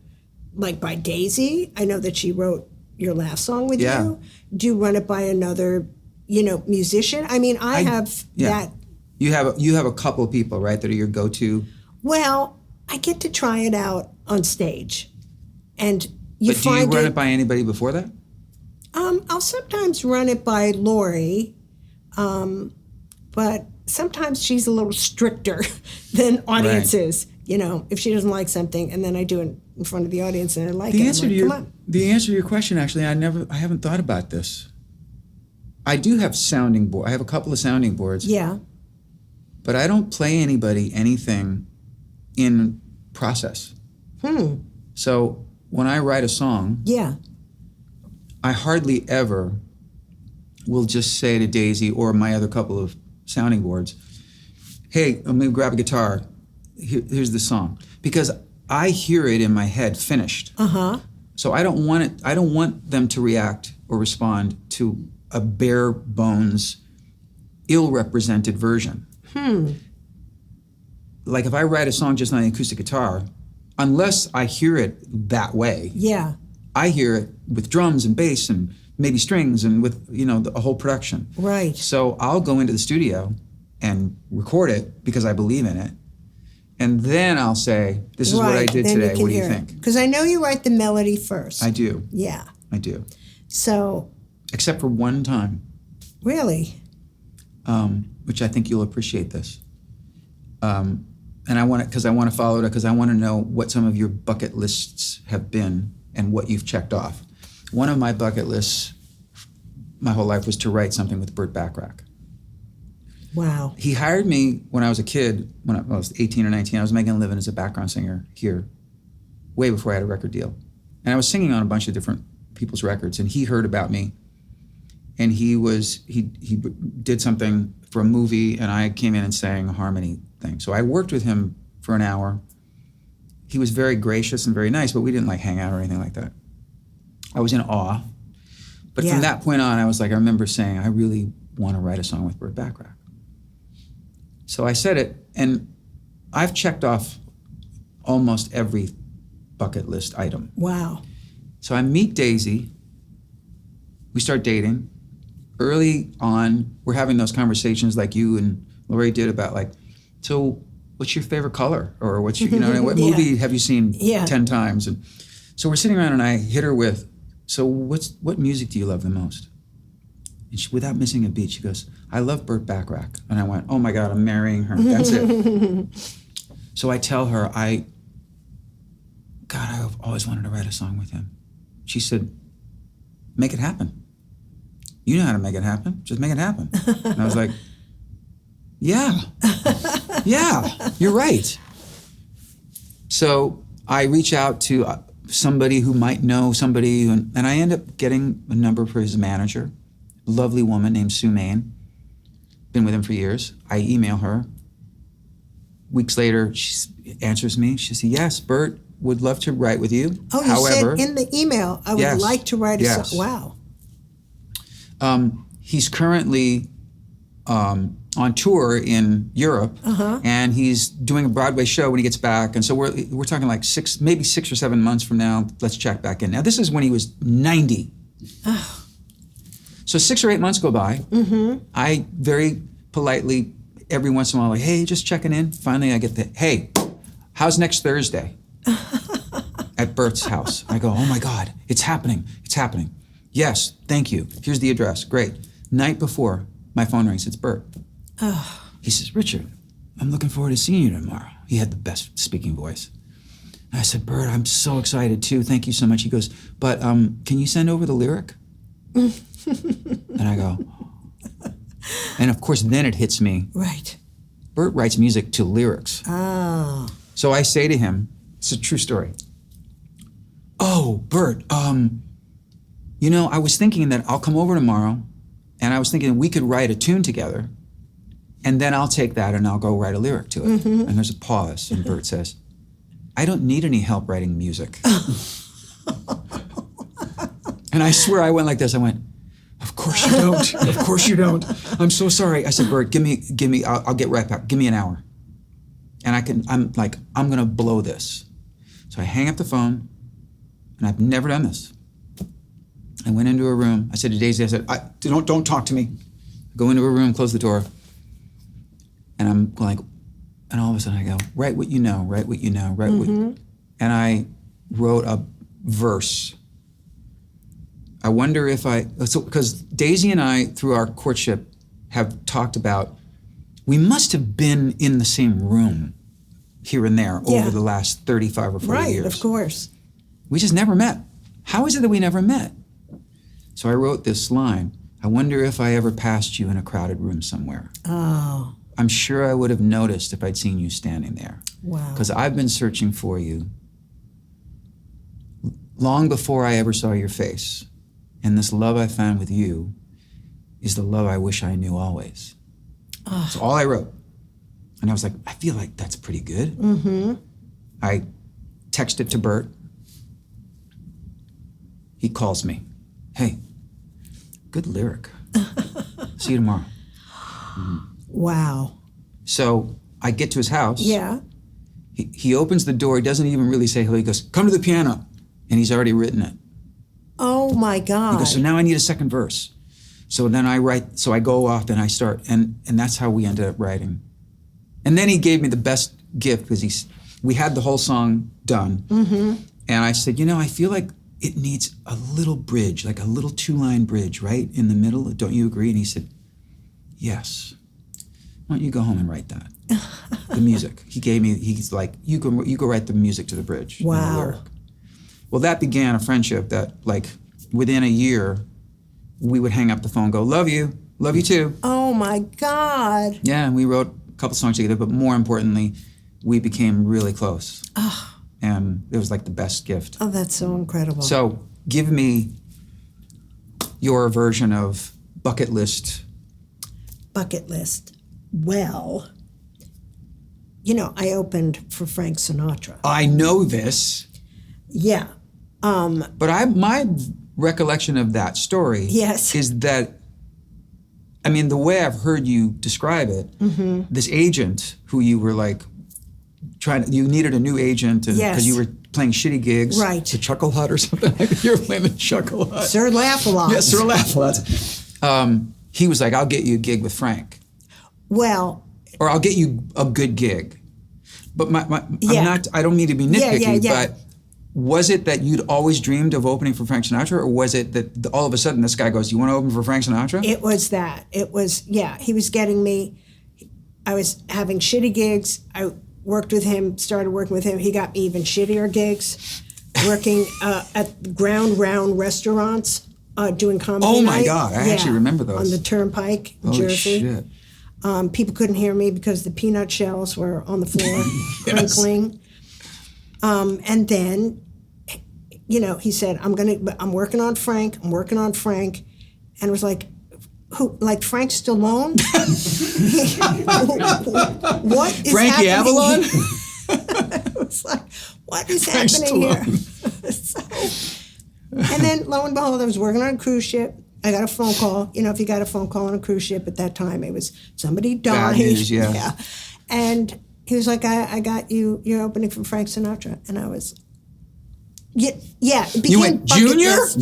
like by Daisy? I know that she wrote your last song with you. Do you run it by another, musician? I have that. You have a couple of people, right, that are your go-to? Well, I get to try it out on stage. And do you run it by anybody before that? I'll sometimes run it by Lori, but sometimes she's a little stricter than audiences. If she doesn't like something, and then I do it in front of the audience and I like it. Come on. The answer to your question, actually, I haven't thought about this. I do have sounding board. I have a couple of sounding boards. Yeah. But I don't play anybody anything in process. So when I write a song, I hardly ever will just say to Daisy or my other couple of sounding boards, hey, let me grab a guitar. Here's the song. Because I hear it in my head finished. So I don't want them to react or respond to a bare bones, ill-represented version. Like if I write a song just on the acoustic guitar, unless I hear it that way, I hear it with drums and bass and maybe strings and with a whole production. Right. So I'll go into the studio and record it because I believe in it. And then I'll say, this is what I did today. What do you think? Because I know you write the melody first. I do. Yeah. I do. So, Except for one time, really? which I think you'll appreciate this. And I want to, because I want to follow it, because I want to know what some of your bucket lists have been and what you've checked off. One of my bucket lists my whole life was to write something with Burt Bacharach. Wow. He hired me when I was a kid, when I was 18 or 19. I was making a living as a background singer here, way before I had a record deal. And I was singing on a bunch of different people's records, and he heard about me. And he did something for a movie, and I came in and sang a harmony thing. So I worked with him for an hour. He was very gracious and very nice, but we didn't like hang out or anything like that. I was in awe. But from that point on, I was like, I remember saying, I really want to write a song with Burt Bacharach. So I said it, and I've checked off almost every bucket list item. Wow. So I meet Daisy. We start dating. Early on, we're having those conversations like you and Lori did about like, so what's your favorite color? Or what's your, what movie have you seen 10 times? And so we're sitting around and I hit her with, so what music do you love the most? And she, without missing a beat, she goes, I love Burt Bacharach. And I went, oh my God, I'm marrying her. That's it. So I tell her, I've always wanted to write a song with him. She said, make it happen. You know how to make it happen. Just make it happen. And I was like, yeah, you're right. So I reach out to somebody who might know somebody, and I end up getting a number for his manager, a lovely woman named Sue Main. Been with him for years. I email her. Weeks later, she answers me. She says, yes, Burt would love to write with you. Oh, you said in the email, I would like to write a song. Wow. He's currently on tour in Europe, and he's doing a Broadway show when he gets back. And so we're talking like 6 or 7 months from now. Let's check back in. Now this is when he was 90. Oh. So 6 or 8 months go by. I very politely, every once in a while, like, hey, just checking in. Finally, I get the, hey, how's next Thursday? At Burt's house. I go, oh my God, it's happening. It's happening. Yes, thank you. Here's the address. Great. Night before, my phone rings. It's Burt. Oh. He says, Richard, I'm looking forward to seeing you tomorrow. He had the best speaking voice. And I said, Burt, I'm so excited too. Thank you so much. He goes, but can you send over the lyric? And I go, and of course, then it hits me. Right. Burt writes music to lyrics. Oh. So I say to him, it's a true story. Oh, Burt, I was thinking that I'll come over tomorrow, and I was thinking we could write a tune together, and then I'll take that and I'll go write a lyric to it. And there's a pause, and Burt says, I don't need any help writing music. And I swear I went like this. I went, of course you don't. Of course you don't. I'm so sorry. I said, Burt, give me, I'll get right back. Give me an hour. And I'm going to blow this. So I hang up the phone, and I've never done this. I went into a room. I said to Daisy, I said, don't talk to me. I go into a room, close the door. And I'm like, and all of a sudden I go, write what you know, write what you know, write what. And I wrote a verse. I wonder if because Daisy and I, through our courtship, have talked about, we must have been in the same room here and there over the last 35 or 40 years. Right, of course. We just never met. How is it that we never met? So I wrote this line, I wonder if I ever passed you in a crowded room somewhere. Oh. I'm sure I would have noticed if I'd seen you standing there. Wow. Because I've been searching for you long before I ever saw your face. And this love I found with you is the love I wish I knew always. Oh. That's all I wrote. And I was like, I feel like that's pretty good. I texted to Burt. He calls me. Hey, good lyric. See you tomorrow. Wow. So I get to his house. Yeah. He opens the door. He doesn't even really say hello. He goes, come to the piano. And he's already written it. Oh my God. He goes, so now I need a second verse. So then I go off and I start, and that's how we ended up writing. And then he gave me the best gift, because we had the whole song done. And I said, I feel like it needs a little bridge, like a little 2-line bridge right in the middle. Don't you agree? And he said, yes. Why don't you go home and write that? The music. He's like, you go write the music to the bridge. and the Wow. lyric. Well, that began a friendship that, like, within a year, we would hang up the phone and go, love you too. Oh my God. Yeah, and we wrote a couple songs together, but more importantly, we became really close. And it was like the best gift. Oh, that's so incredible. So give me your version of bucket list. Bucket list. Well, I opened for Frank Sinatra. I know this, Yeah. but my recollection of that story Yes. is that, I mean, the way I've heard you describe it, this agent who you were like you needed a new agent because Yes. you were playing shitty gigs. Right. The Chuckle Hut or something. You were playing the Chuckle Hut. Sir Laugh-A-Lot. Yes, Sir Laugh-A-Lot. He was like, I'll get you a gig with Frank. Well, Or I'll get you a good gig. But Yeah. I don't mean to be nitpicky, Yeah. but was it that you'd always dreamed of opening for Frank Sinatra, or was it that all of a sudden this guy goes, you want to open for Frank Sinatra? it was that. It was, he was getting me. I was having shitty gigs. I worked with him, started working with him. He got me even shittier gigs, working at ground round restaurants, doing comedy Oh my night. God, I actually remember those. On the Turnpike, in Holy Jersey. shit. People couldn't hear me because the peanut shells were on the floor, crinkling. And then, he said, I'm working on Frank. And it was like, who, like Frank Stallone? What is Frankie happening Avalon? here? It was like, what is Frank happening here? Stallone. And then, lo and behold, I was working on a cruise ship. I got a phone call. If you got a phone call on a cruise ship at that time, it was somebody died. Bad news, yeah. And he was like, I got you, you're opening for Frank Sinatra. And I was, it became You went bucket junior? list.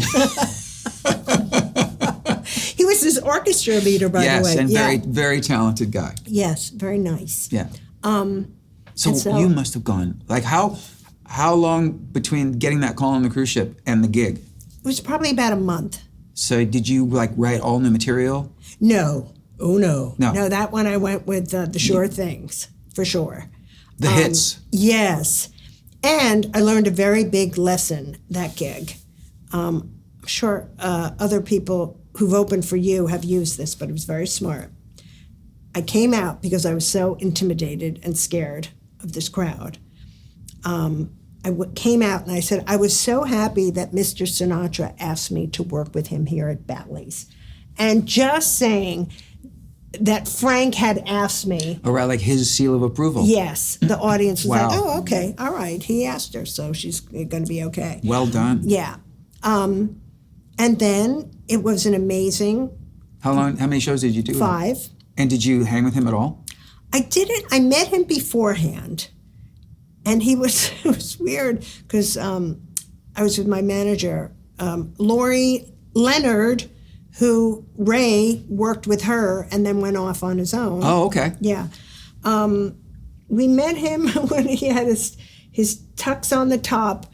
He was his orchestra leader, by the Yes, way. and very, very talented guy. Yes, very nice. Yeah. So and so- you must have gone, like how long between getting that call on the cruise ship and the gig? It was probably about a month. So did you like write all new material? No. Oh, no. No. No, that one I went with the Sure Things, for sure. The hits? Yes. And I learned a very big lesson that gig. I'm sure other people who've opened for you have used this, but it was very smart. I came out because I was so intimidated and scared of this crowd. Came out and I said, I was so happy that Mr. Sinatra asked me to work with him here at Bally's. And just saying that Frank had asked me. Or like his seal of approval? Yes, the audience was Wow. like, oh, okay, all right. He asked her, so she's going to be okay. Well done. Yeah. And then it was an amazing How many shows did you do? 5. And did you hang with him at all? I didn't. I met him beforehand, and it was weird because I was with my manager, Lori Leonard, who Ray worked with her and then went off on his own. Oh, okay. Yeah. We met him when he had his tux on the top,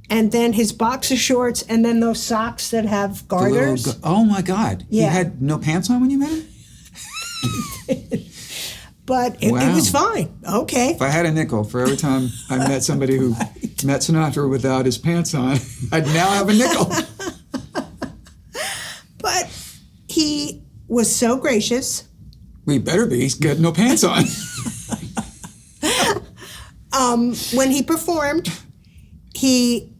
and then his boxer shorts, and then those socks that have The little garters. oh my God. Yeah. He had no pants on when you met him? But it Wow. was fine. Okay. If I had a nickel for every time I met somebody who met Sinatra without his pants on, I'd now have a nickel. But he was so gracious. We better be. He's got no pants on. When he performed,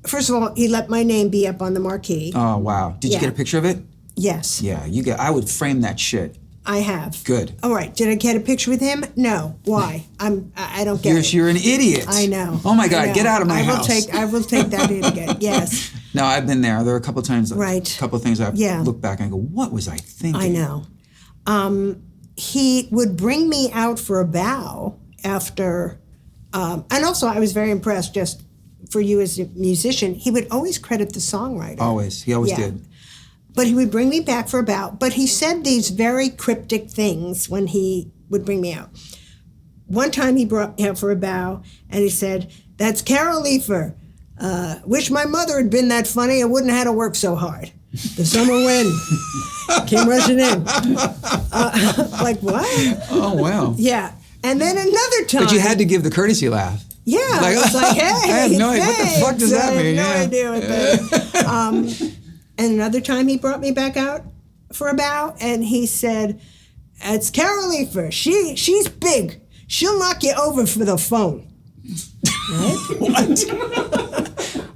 first of all, he let my name be up on the marquee. Oh, wow. Did you Yeah. get a picture of it? Yes, Yeah, I would frame that shit. I have. Good. All right. Did I get a picture with him? No. Why? I don't get it. You're an idiot. I know. Oh my I God, know. get out of my house. I will take that in again. Yes. No, I've been there. There are a couple of times, Right. a couple of things I've Yeah. looked back and I go, what was I thinking? I know. He would bring me out for a bow after, and also I was very impressed just for you as a musician. He would always credit the songwriter. Always. He always Yeah. did. But he would bring me back for a bow. But he said these very cryptic things when he would bring me out. One time he brought me out for a bow, and he said, "That's Carol Leifer. Wish my mother had been that funny. I wouldn't have had to work so hard. The summer wind came rushing in. Like, what? Oh, wow. Yeah. And then another time. But you had to give the courtesy laugh. Yeah. I was like, hey. I have no idea. What the fuck does that mean? I have no idea what that is. And another time he brought me back out for a bow, and he said, it's Carol Leifer. She's big. She'll knock you over for the phone. Right? What?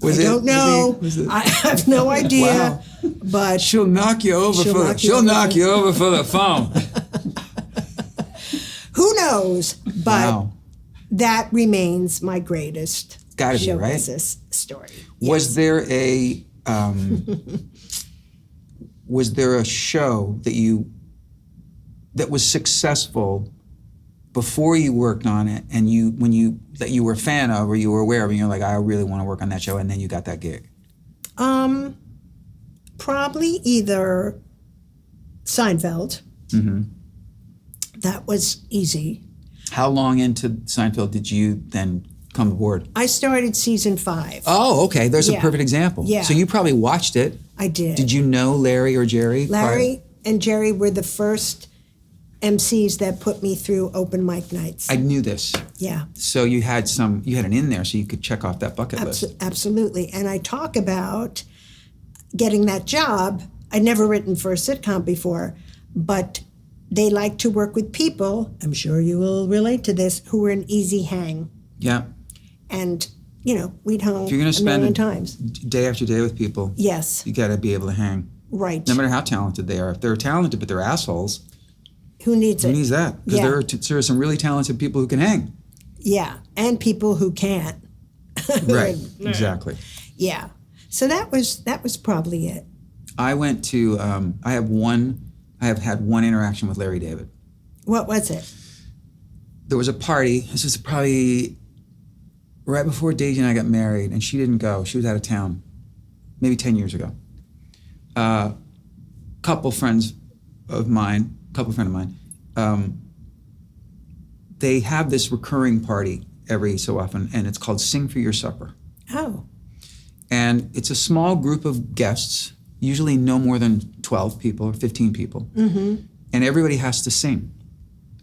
I don't know. I have no idea. Wow. But she'll knock you over for the phone. Who knows? But Wow. that remains my greatest Gotta be, show right? business story. Was there a show that was successful before you worked on it, and that you were a fan of or you were aware of, and you're like, I really want to work on that show, and then you got that gig? Probably either Seinfeld. Mm-hmm. That was easy. How long into Seinfeld did you then come aboard? I started season 5. Oh, okay. There's a Yeah. perfect example. Yeah. So you probably watched it. I did. Did you know Larry or Jerry? Larry and Jerry were the first MCs that put me through open mic nights. I knew this. Yeah. So you had an in there so you could check off that bucket list. Absolutely. And I talk about getting that job. I'd never written for a sitcom before, but they like to work with people, I'm sure you will relate to this, who were an easy hang. Yeah. And, we'd hung If you're going to a million spend times. day after day with people, Yes, you got to be able to hang. right. No matter how talented they are. If they're talented but they're assholes, Who needs who it? needs that? Because Yeah. there are some really talented people who can hang. Yeah, and people who can't. Right. Exactly. Yeah. So that was probably it. I went to. I have had one interaction with Larry David. What was it? There was a party. This was probably right before Daisy and I got married, and she didn't go. She was out of town, maybe 10 years ago. Couple friend of mine, they have this recurring party every so often, and it's called Sing for Your Supper. Oh, And it's a small group of guests, usually no more than 12 people or 15 people. Mm-hmm. And everybody has to sing.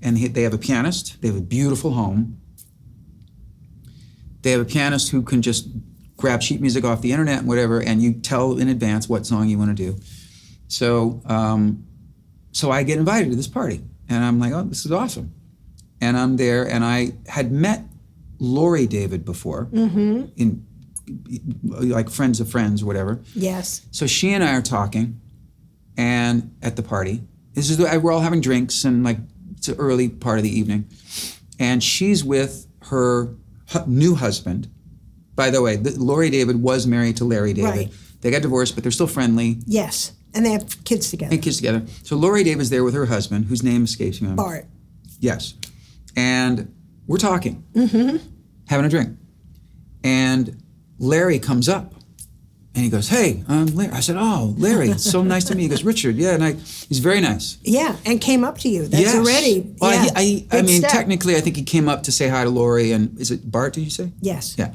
And they have a pianist. They have a beautiful home. They have a pianist who can just grab sheet music off the internet and whatever, and you tell in advance what song you want to do. So I get invited to this party. And I'm like, oh, this is awesome. And I'm there, and I had met Lori David before, in like friends of friends or whatever. yes. So she and I are talking, and at the party, we're all having drinks, and like it's an early part of the evening, and she's with her new husband. By the way, Lori David was married to Larry David. Right. They got divorced, but they're still friendly. Yes. And they have kids together. And kids together. So Lori David's there with her husband, whose name escapes me. Bart. Yes. And we're talking, having a drink. And Larry comes up and he goes, hey, I'm Larry. I said, oh, Larry, it's so nice to meet you. He goes, Richard, yeah. And he's very nice. Yeah, and came up to you. That's Yes. already. Well, yeah, I big mean, step. technically, I think he came up to say hi to Lori. And is it Bart, did you say? Yes. Yeah.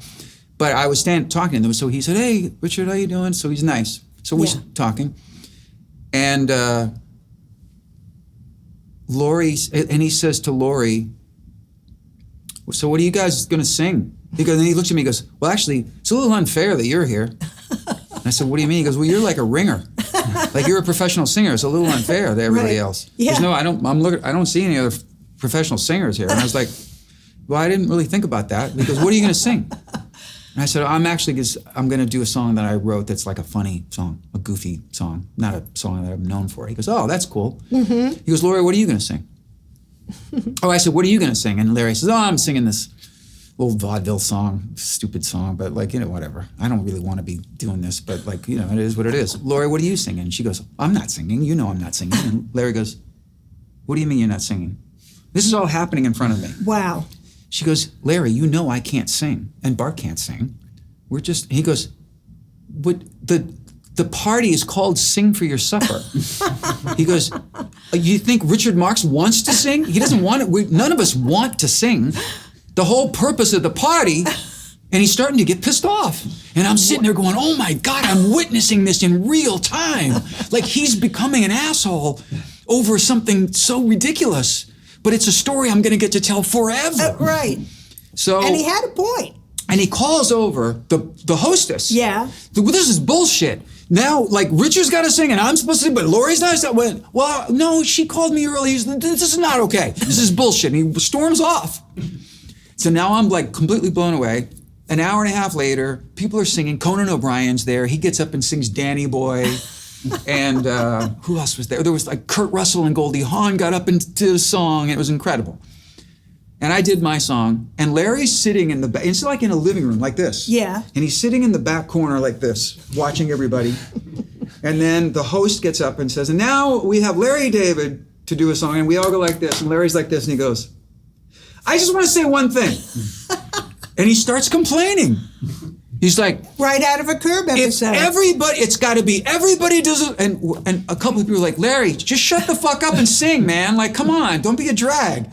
But I was talking to them. So he said, hey, Richard, how you doing? So he's nice. So we're Yeah. talking. And he says to Lori, so what are you guys going to sing? And he looks at me and goes, well, actually, it's a little unfair that you're here. And I said, what do you mean? He goes, well, you're like a ringer. Like you're a professional singer. It's a little unfair to everybody Right. else. Yeah. He goes, no, I don't see any other professional singers here. And I was like, well, I didn't really think about that. He goes, what are you going to sing? And I said, I'm going to do a song that I wrote that's like a funny song, a goofy song, not a song that I'm known for. He goes, oh, that's cool. Mm-hmm. He goes, Lori, what are you going to sing? Oh, I said, what are you going to sing? And Larry says, oh, I'm singing this little vaudeville song, stupid song, but like, whatever. I don't really want to be doing this, but like, it is what it is. Lori, what are you singing? And she goes, I'm not singing. I'm not singing. And Larry goes, what do you mean you're not singing? This is all happening in front of me. Wow. She goes, Larry, I can't sing, and Bart can't sing. He goes, but the party is called Sing for Your Supper. He goes, you think Richard Marx wants to sing? He doesn't want it. None of us want to sing. The whole purpose of the party And he's starting to get pissed off. And I'm sitting there going, oh my God, I'm witnessing this in real time. Like he's becoming an asshole over something so ridiculous. But it's a story I'm going to get to tell forever. Right. So, and he had a point. And he calls over the hostess. Yeah. This is bullshit. Now, like, Richard's got to sing, and I'm supposed to sing, but Lori's not. Well, no, she called me early. This is not okay. This is bullshit. And he storms off. So now I'm, like, completely blown away. An hour and a half later, people are singing. Conan O'Brien's there. He gets up and sings Danny Boy. And who else was there? There was, like, Kurt Russell and Goldie Hawn got up into the song. And it was incredible. And I did my song, and Larry's sitting in the back. It's like in a living room like this. Yeah. And he's sitting in the back corner like this, watching everybody. And then the host gets up and says, and now we have Larry David to do a song, and we all go like this, and Larry's like this, and he goes, I just want to say one thing. And he starts complaining. He's like, right out of a Curb episode. It's got to be everybody does it. And a couple of people were like, Larry, just shut the fuck up and sing, man. Like, come on, don't be a drag.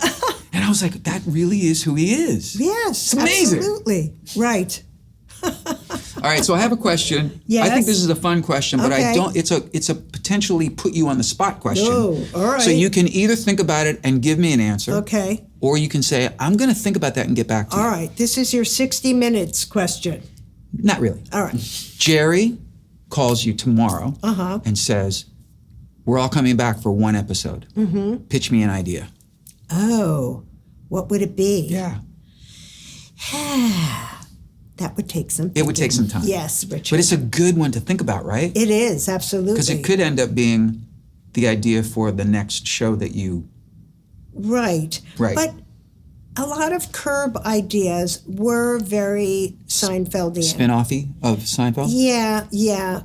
And I was like, that really is who he is. Yes, it's amazing. Absolutely. Right. All right, so I have a question. Yes. I think this is a fun question, but okay. I don't. It's a potentially put you on the spot question. Oh, all right. So you can either think about it and give me an answer. Okay. Or you can say, I'm going to think about that and get back to you. All right. This is your 60 minutes question. Not really. All right. Jerry calls you tomorrow and says, we're all coming back for one episode. Mm-hmm. Pitch me an idea. Oh, what would it be? Yeah. That would take some thinking. It would take some time. Yes, Richard. But it's a good one to think about, right? It is, absolutely. Because it could end up being the idea for the next show that you... Right. Right. But a lot of Curb ideas were very Seinfeldian. Spin-offy of Seinfeld? Yeah.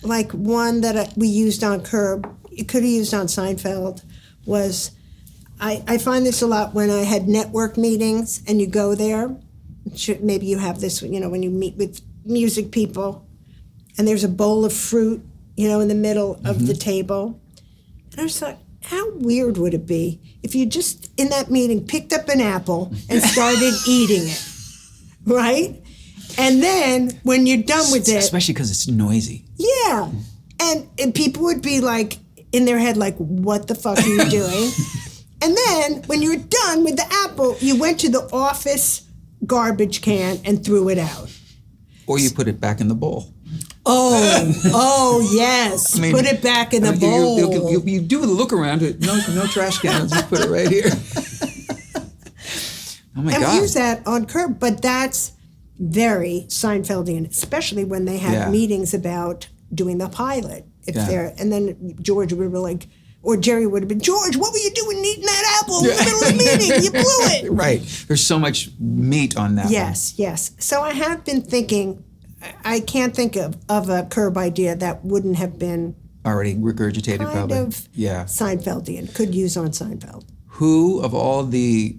Like one that we used on Curb, you could have used on Seinfeld, was... I find this a lot when I had network meetings and you go there. Maybe you have this, when you meet with music people and there's a bowl of fruit, in the middle of the table. And I was like, how weird would it be if you just, in that meeting, picked up an apple and started eating it, right? And then when you're done with it... Especially because it's noisy. Yeah. And people would be like, in their head, like, what the fuck are you doing? And then, when you were done with the apple, you went to the office garbage can and threw it out. Or you put it back in the bowl. Oh, yes. I mean, put it back in the bowl. You do the look around it. No trash cans. Just put it right here. Oh my God. I've used that on Curb, but that's very Seinfeldian, especially when they had meetings about doing the pilot. And then George would be like, or Jerry would have been, George, what were you doing eating that apple in the middle of the meeting? You blew it. Right. There's so much meat on that. Yes. So I have been thinking, I can't think of a Curb idea that wouldn't have been already regurgitated, kind probably. of Seinfeldian. Could use on Seinfeld. Who of all the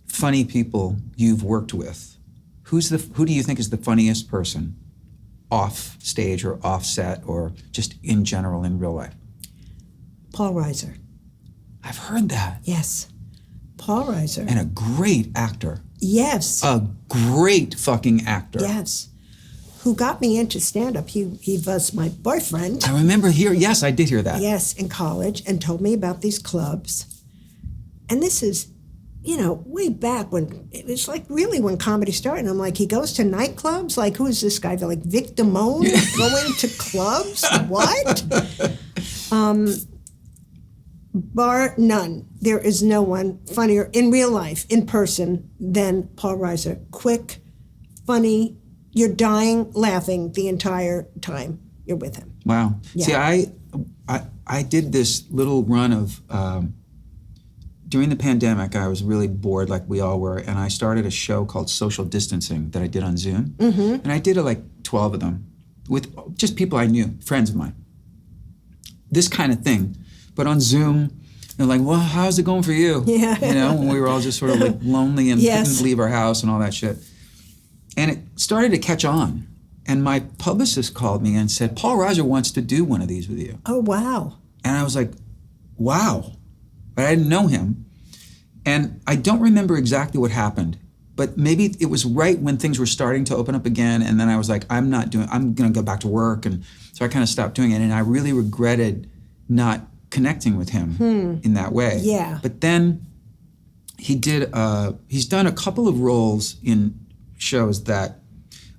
funny people you've worked with, who do you think is the funniest person off stage or off set or just in general in real life? Paul Reiser. I've heard that. Yes. Paul Reiser. And a great actor. Yes. A great fucking actor. Yes. Who got me into stand-up. He was my boyfriend. I remember I did hear that. Yes, in college, and told me about these clubs. And this is, way back when, it was like really when comedy started. And I'm like, he goes to nightclubs? Like, who is this guy? They're like, Vic Damone going to clubs? What? Bar none. There is no one funnier in real life, in person, than Paul Reiser. Quick, funny, you're dying laughing the entire time you're with him. Wow. Yeah. See, I did this little run of, during the pandemic, I was really bored like we all were, and I started a show called Social Distancing that I did on Zoom. Mm-hmm. And I did like 12 of them with just people I knew, friends of mine. This kind of thing. But on Zoom, they're like, well, how's it going for you? Yeah. When we were all just sort of like lonely and couldn't leave our house and all that shit. And it started to catch on. And my publicist called me and said, Paul Reiser wants to do one of these with you. Oh, wow. And I was like, wow. But I didn't know him. And I don't remember exactly what happened. but maybe it was right when things were starting to open up again, and then I was like, I'm going to go back to work, and so I kind of stopped doing it, and I really regretted not connecting with him in that way. Yeah. But then he's done a couple of roles in shows that,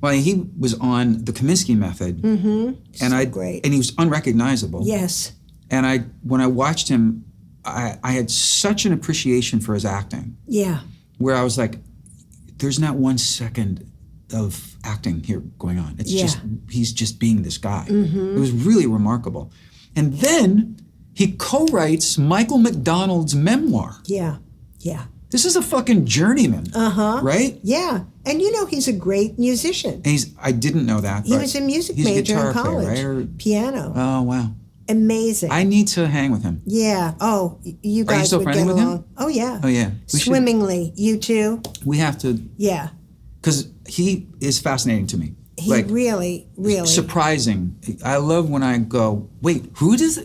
well, he was on the Kaminsky Method, and great. And he was unrecognizable. Yes. And when I watched him, I had such an appreciation for his acting. Yeah. Where I was like, there's not 1 second of acting here going on. It's just, he's just being this guy. It was really remarkable. And then he co-writes Michael McDonald's memoir. Yeah. Yeah. This is a fucking journeyman. Right? Yeah. And he's a great musician. And I didn't know that. He was a music he's a major guitar in college. player, right? Or, piano. oh, wow. Amazing. I need to hang with him. Yeah. Oh, you guys Are you still would friendly get with along. him? Oh, yeah. Oh, yeah. Swimmingly. You too? We have to, Yeah. because he is fascinating to me. He really, really. Surprising. I love when I go, wait,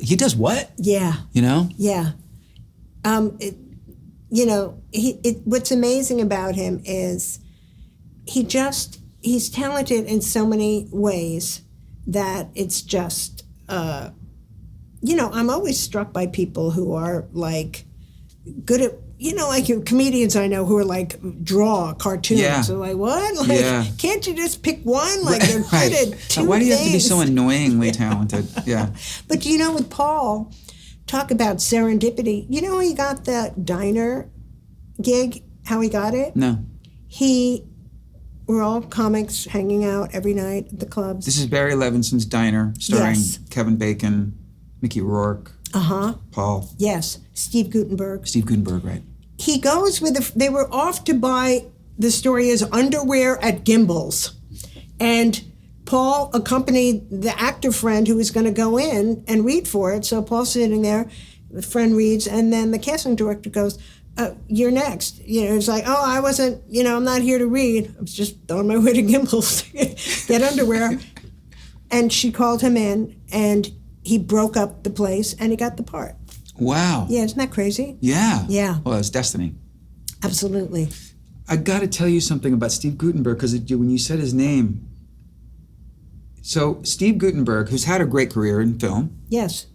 he does what? Yeah. Yeah. What's amazing about him is he's talented in so many ways that it's just, I'm always struck by people who are like good at, like comedians I know who are like draw cartoons. Yeah. So like, what? Like, can't you just pick one? Like they're good at two Why do you have to be things. so annoyingly talented? Yeah. But with Paul, talk about serendipity. How he got the diner gig? How he got it? No. We're all comics hanging out every night at the clubs. This is Barry Levinson's Diner, starring Kevin Bacon, Mickey Rourke, Paul. Yes, Steve Guttenberg. Steve Guttenberg, right. He goes they were off to buy, the story is underwear at Gimbel's. And Paul accompanied the actor friend who was going to go in and read for it. So Paul's sitting there, the friend reads, and then the casting director goes, you're next. It's like, oh, I wasn't, I'm not here to read. I was just on my way to Gimbel's to get underwear. And she called him in, and he broke up the place, and he got the part. Wow. Yeah, isn't that crazy? Yeah. Yeah. Well, it's destiny. Absolutely. I got to tell you something about Steve Guttenberg, because when you said his name. So Steve Guttenberg, who's had a great career in film. Yes.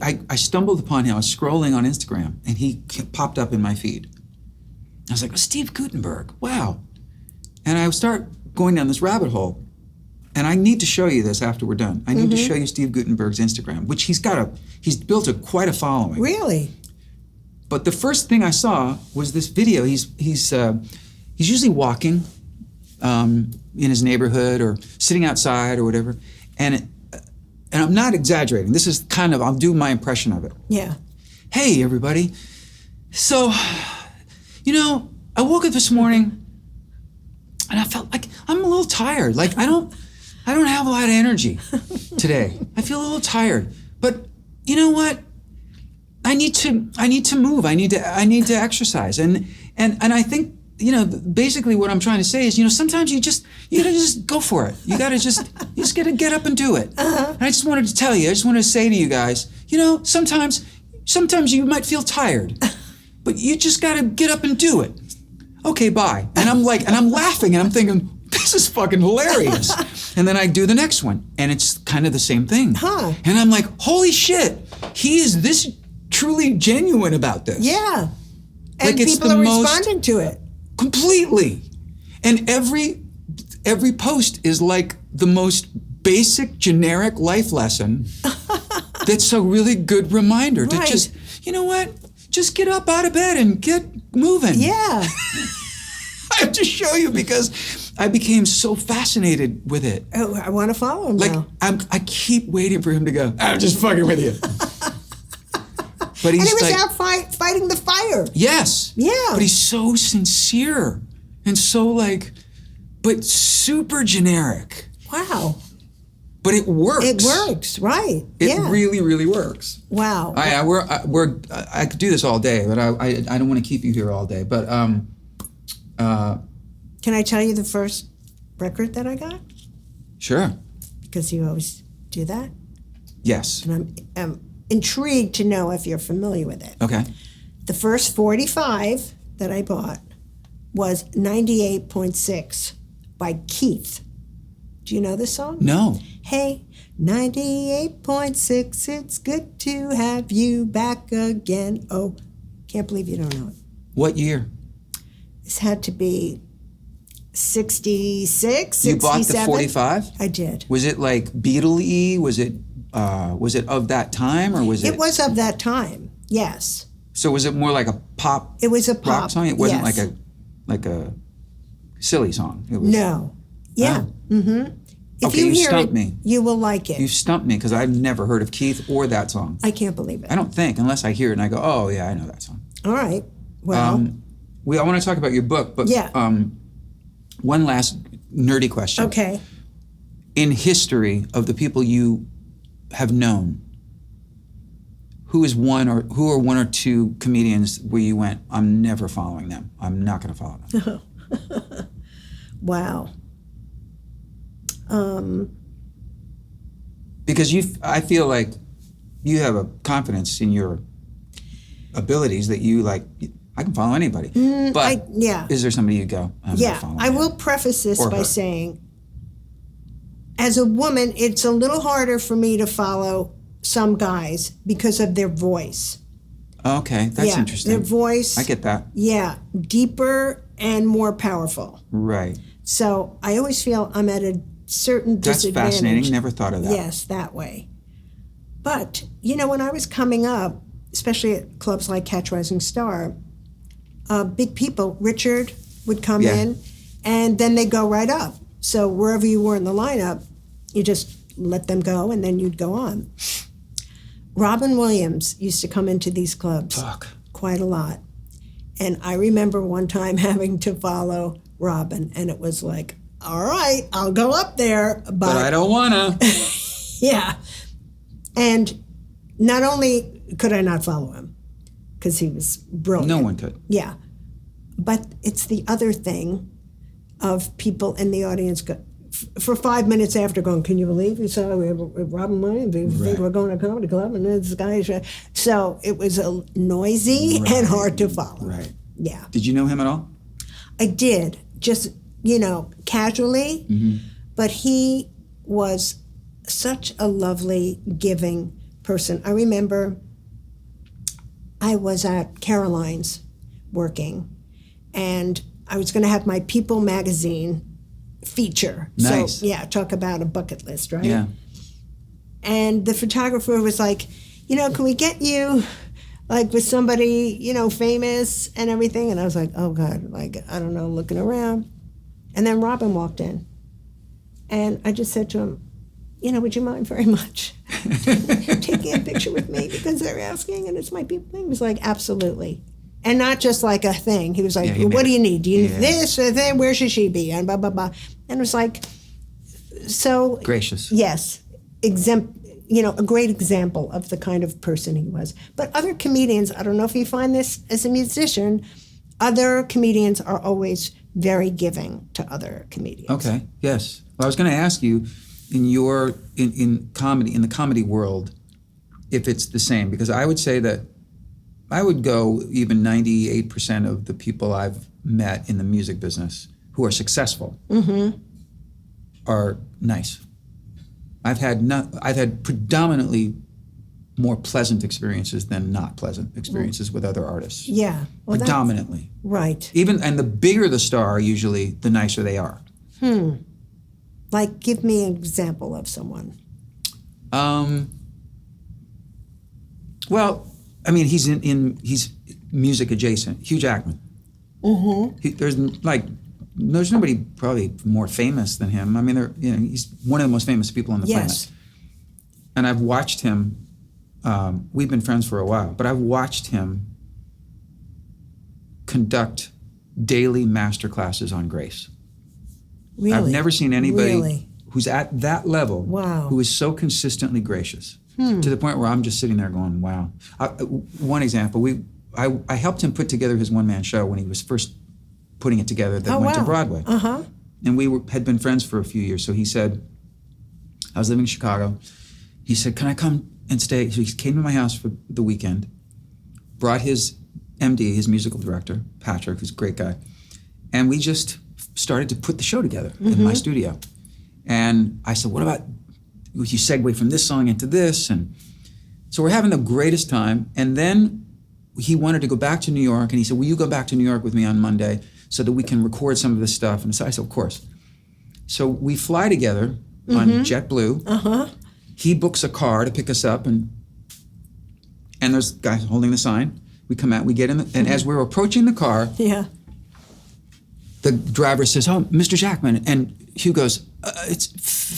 I stumbled upon him. I was scrolling on Instagram, and he popped up in my feed. I was like, oh, Steve Guttenberg, wow. And I start going down this rabbit hole. And I need to show you this after we're done. I need to show you Steve Guttenberg's Instagram, which he's built quite a following. Really? But the first thing I saw was this video. He's usually walking in his neighborhood or sitting outside or whatever. And I'm not exaggerating. This is I'll do my impression of it. Yeah. Hey, everybody. So, I woke up this morning and I felt like I'm a little tired. Like I don't have a lot of energy today. I feel a little tired. But you know what? I need to move. I need to exercise. And I think, basically what I'm trying to say is, sometimes you gotta just go for it. You just gotta get up and do it. And I just wanted to tell you, I just wanted to say to you guys, sometimes you might feel tired, but you just gotta get up and do it. Okay, bye. And I'm laughing and I'm thinking, this is fucking hilarious. And then I do the next one and it's kind of the same thing. And I'm like, holy shit, he is this truly genuine about this. Yeah. And like people are responding to it. Completely. And every post is like the most basic, generic life lesson that's a really good reminder to just, you know what? Just get up out of bed and get moving. Yeah. I have to show you because I became so fascinated with it. Oh, I want to follow him now. I keep waiting for him to go, I'm just fucking with you. But he's and he was out fighting the fire. Yes. Yeah. But he's so sincere and so but super generic. Wow. But it works. It works, right? It really, really works. Wow. I could do this all day, but I don't want to keep you here all day. But can I tell you the first record that I got? Sure. Because you always do that. Yes. And I'm intrigued to know if you're familiar with it. Okay. The first 45 that I bought was 98.6 by Keith. Do you know this song? No. Hey, 98.6, it's good to have you back again. Oh, can't believe you don't know it. What year? This had to be 66, 67. You bought the 45? I did. Was it like Beatle-y? Was it of that time, or was it? It was of that time, yes. So was it more like a pop? It was a pop rock song. It wasn't yes. like a silly song. It was, No. Yeah. If Okay, you you hear stumped it, me. you will like it. You stumped me because I've never heard of Keith or that song. I can't believe it. I don't think, unless I hear it and I go, oh yeah, I know that song. All right. Well, I want to talk about your book, but yeah. One last nerdy question. Okay. In history of the people you have known, who are one or two comedians where you went, I'm never following them. I'm not going to follow them. Wow. Because I feel like you have a confidence in your abilities that you like. I can follow anybody. But is there somebody you go? I'm not following I them. will preface this Or by her. saying, as a woman, it's a little harder for me to follow some guys because of their voice. Okay, that's interesting. Their voice. I get that. Yeah, deeper and more powerful. Right. So I always feel I'm at a certain That's disadvantage. fascinating. Never thought of that. Yes, that way. But, when I was coming up, especially at clubs like Catch Rising Star, big people, Richard would come in, and then they go right up. So wherever you were in the lineup, you just let them go, and then you'd go on. Robin Williams used to come into these clubs quite a lot. And I remember one time having to follow Robin, and it was like, all right, I'll go up there, But I don't want to. yeah. And not only could I not follow him, because he was brilliant. No one could. Yeah. But it's the other thing of people in the audience for 5 minutes after going, can you believe you saw Robin Williams? You think we're going to a comedy club and this guy is... So it was noisy and hard to follow. Right. Yeah. Did you know him at all? I did, just, casually. Mm-hmm. But he was such a lovely, giving person. I remember I was at Caroline's working, and I was going to have my People magazine feature. Nice. So, talk about a bucket list, right? Yeah. And the photographer was like, can we get you with somebody, famous and everything? And I was like, oh God, I don't know, looking around. And then Robin walked in. And I just said to him, would you mind very much taking a picture with me because they're asking and it's my people? He was like, absolutely. And not just like a thing. He was like, what do you need? Do you need this or that? Where should she be? And blah, blah, blah. And it was like, so... Gracious. Yes. A great example of the kind of person he was. But other comedians, I don't know if you find this as a musician, other comedians are always very giving to other comedians. Okay, yes. Well, I was going to ask you, in comedy, in the comedy world, if it's the same, because I would say that I would go even 98% of the people I've met in the music business who are successful are nice. I've had predominantly more pleasant experiences than not pleasant experiences with other artists. Yeah. Well, predominantly. Right. And the bigger the star, usually, the nicer they are. Like, give me an example of someone. Well, I mean, he's music adjacent. Hugh Jackman. There's nobody probably more famous than him. I mean, he's one of the most famous people on the planet. And I've watched him. We've been friends for a while, but I've watched him conduct daily master classes on grace. Really? I've never seen anybody who's at that level who is so consistently gracious to the point where I'm just sitting there going, wow. One example, I helped him put together his one-man show when he was first putting it together that went to Broadway. And we had been friends for a few years. So he said, I was living in Chicago. He said, can I come and stay? So he came to my house for the weekend, brought his MD, his musical director, Patrick, who's a great guy. And we just started to put the show together in my studio. And I said, what about, would you segue from this song into this? And so we're having the greatest time. And then he wanted to go back to New York, and he said, will you go back to New York with me on Monday so that we can record some of this stuff? And so I said, of course. So we fly together on JetBlue. He books a car to pick us up, and there's guys holding the sign. We come out, we get in, and as we're approaching the car, the driver says, oh, Mr. Jackman. And Hugh goes, it's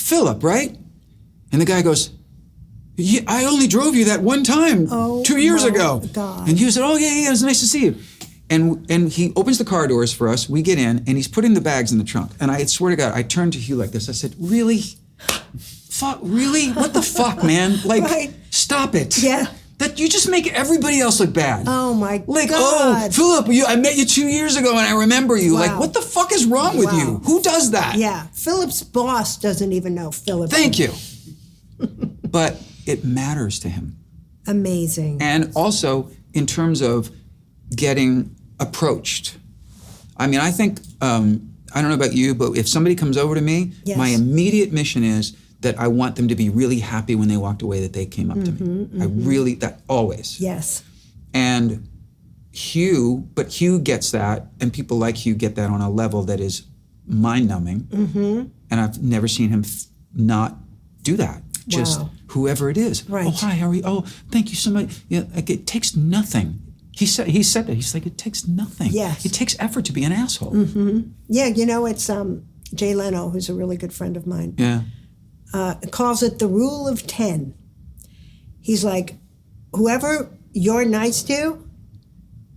Philip, right? And the guy goes, yeah, I only drove you that one time 2 years ago. God. And Hugh said, oh, yeah, it was nice to see you. And he opens the car doors for us. We get in, and he's putting the bags in the trunk. And I swear to God, I turned to Hugh like this. I said, really? Fuck, really? What the fuck, man? Like, stop it. Yeah. That you just make everybody else look bad. Oh my like, God. Oh, Philip, I met you 2 years ago and I remember you. Wow. Like, what the fuck is wrong with you? Who does that? Yeah, Philip's boss doesn't even know Philip. Thank you. But it matters to him. Amazing. And also in terms of getting approached. I mean, I think, I don't know about you, but if somebody comes over to me, my immediate mission is that I want them to be really happy when they walked away that they came up to me. I really, that always. Yes. And Hugh gets that, and people like Hugh get that on a level that is mind-numbing. And I've never seen him not do that. Just whoever it is. Right. Oh, hi, how are you? Oh, thank you so much. Yeah, like, it takes nothing. He said that. He's like, it takes nothing. Yes. It takes effort to be an asshole. Yeah, you know, it's Jay Leno, who's a really good friend of mine. Yeah. Calls it the rule of 10. He's like, whoever you're nice to,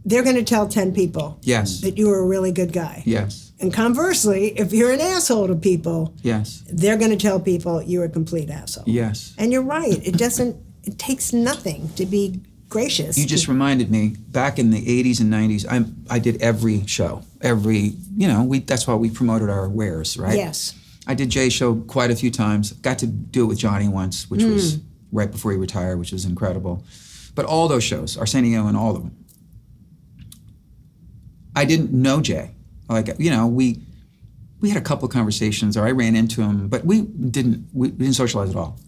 they're going to tell 10 people that you were a really good guy. Yes. And conversely, if you're an asshole to people, they're going to tell people you're a complete asshole. Yes. And you're right. It takes nothing to be gracious. You just reminded me, back in the 80s and 90s, I did every show. That's why we promoted our wares, right? Yes. I did Jay's show quite a few times. Got to do it with Johnny once, which was right before he retired, which was incredible. But all those shows, Arsenio and all of them. I didn't know Jay. Like, we had a couple of conversations, or I ran into him, but we didn't socialize at all.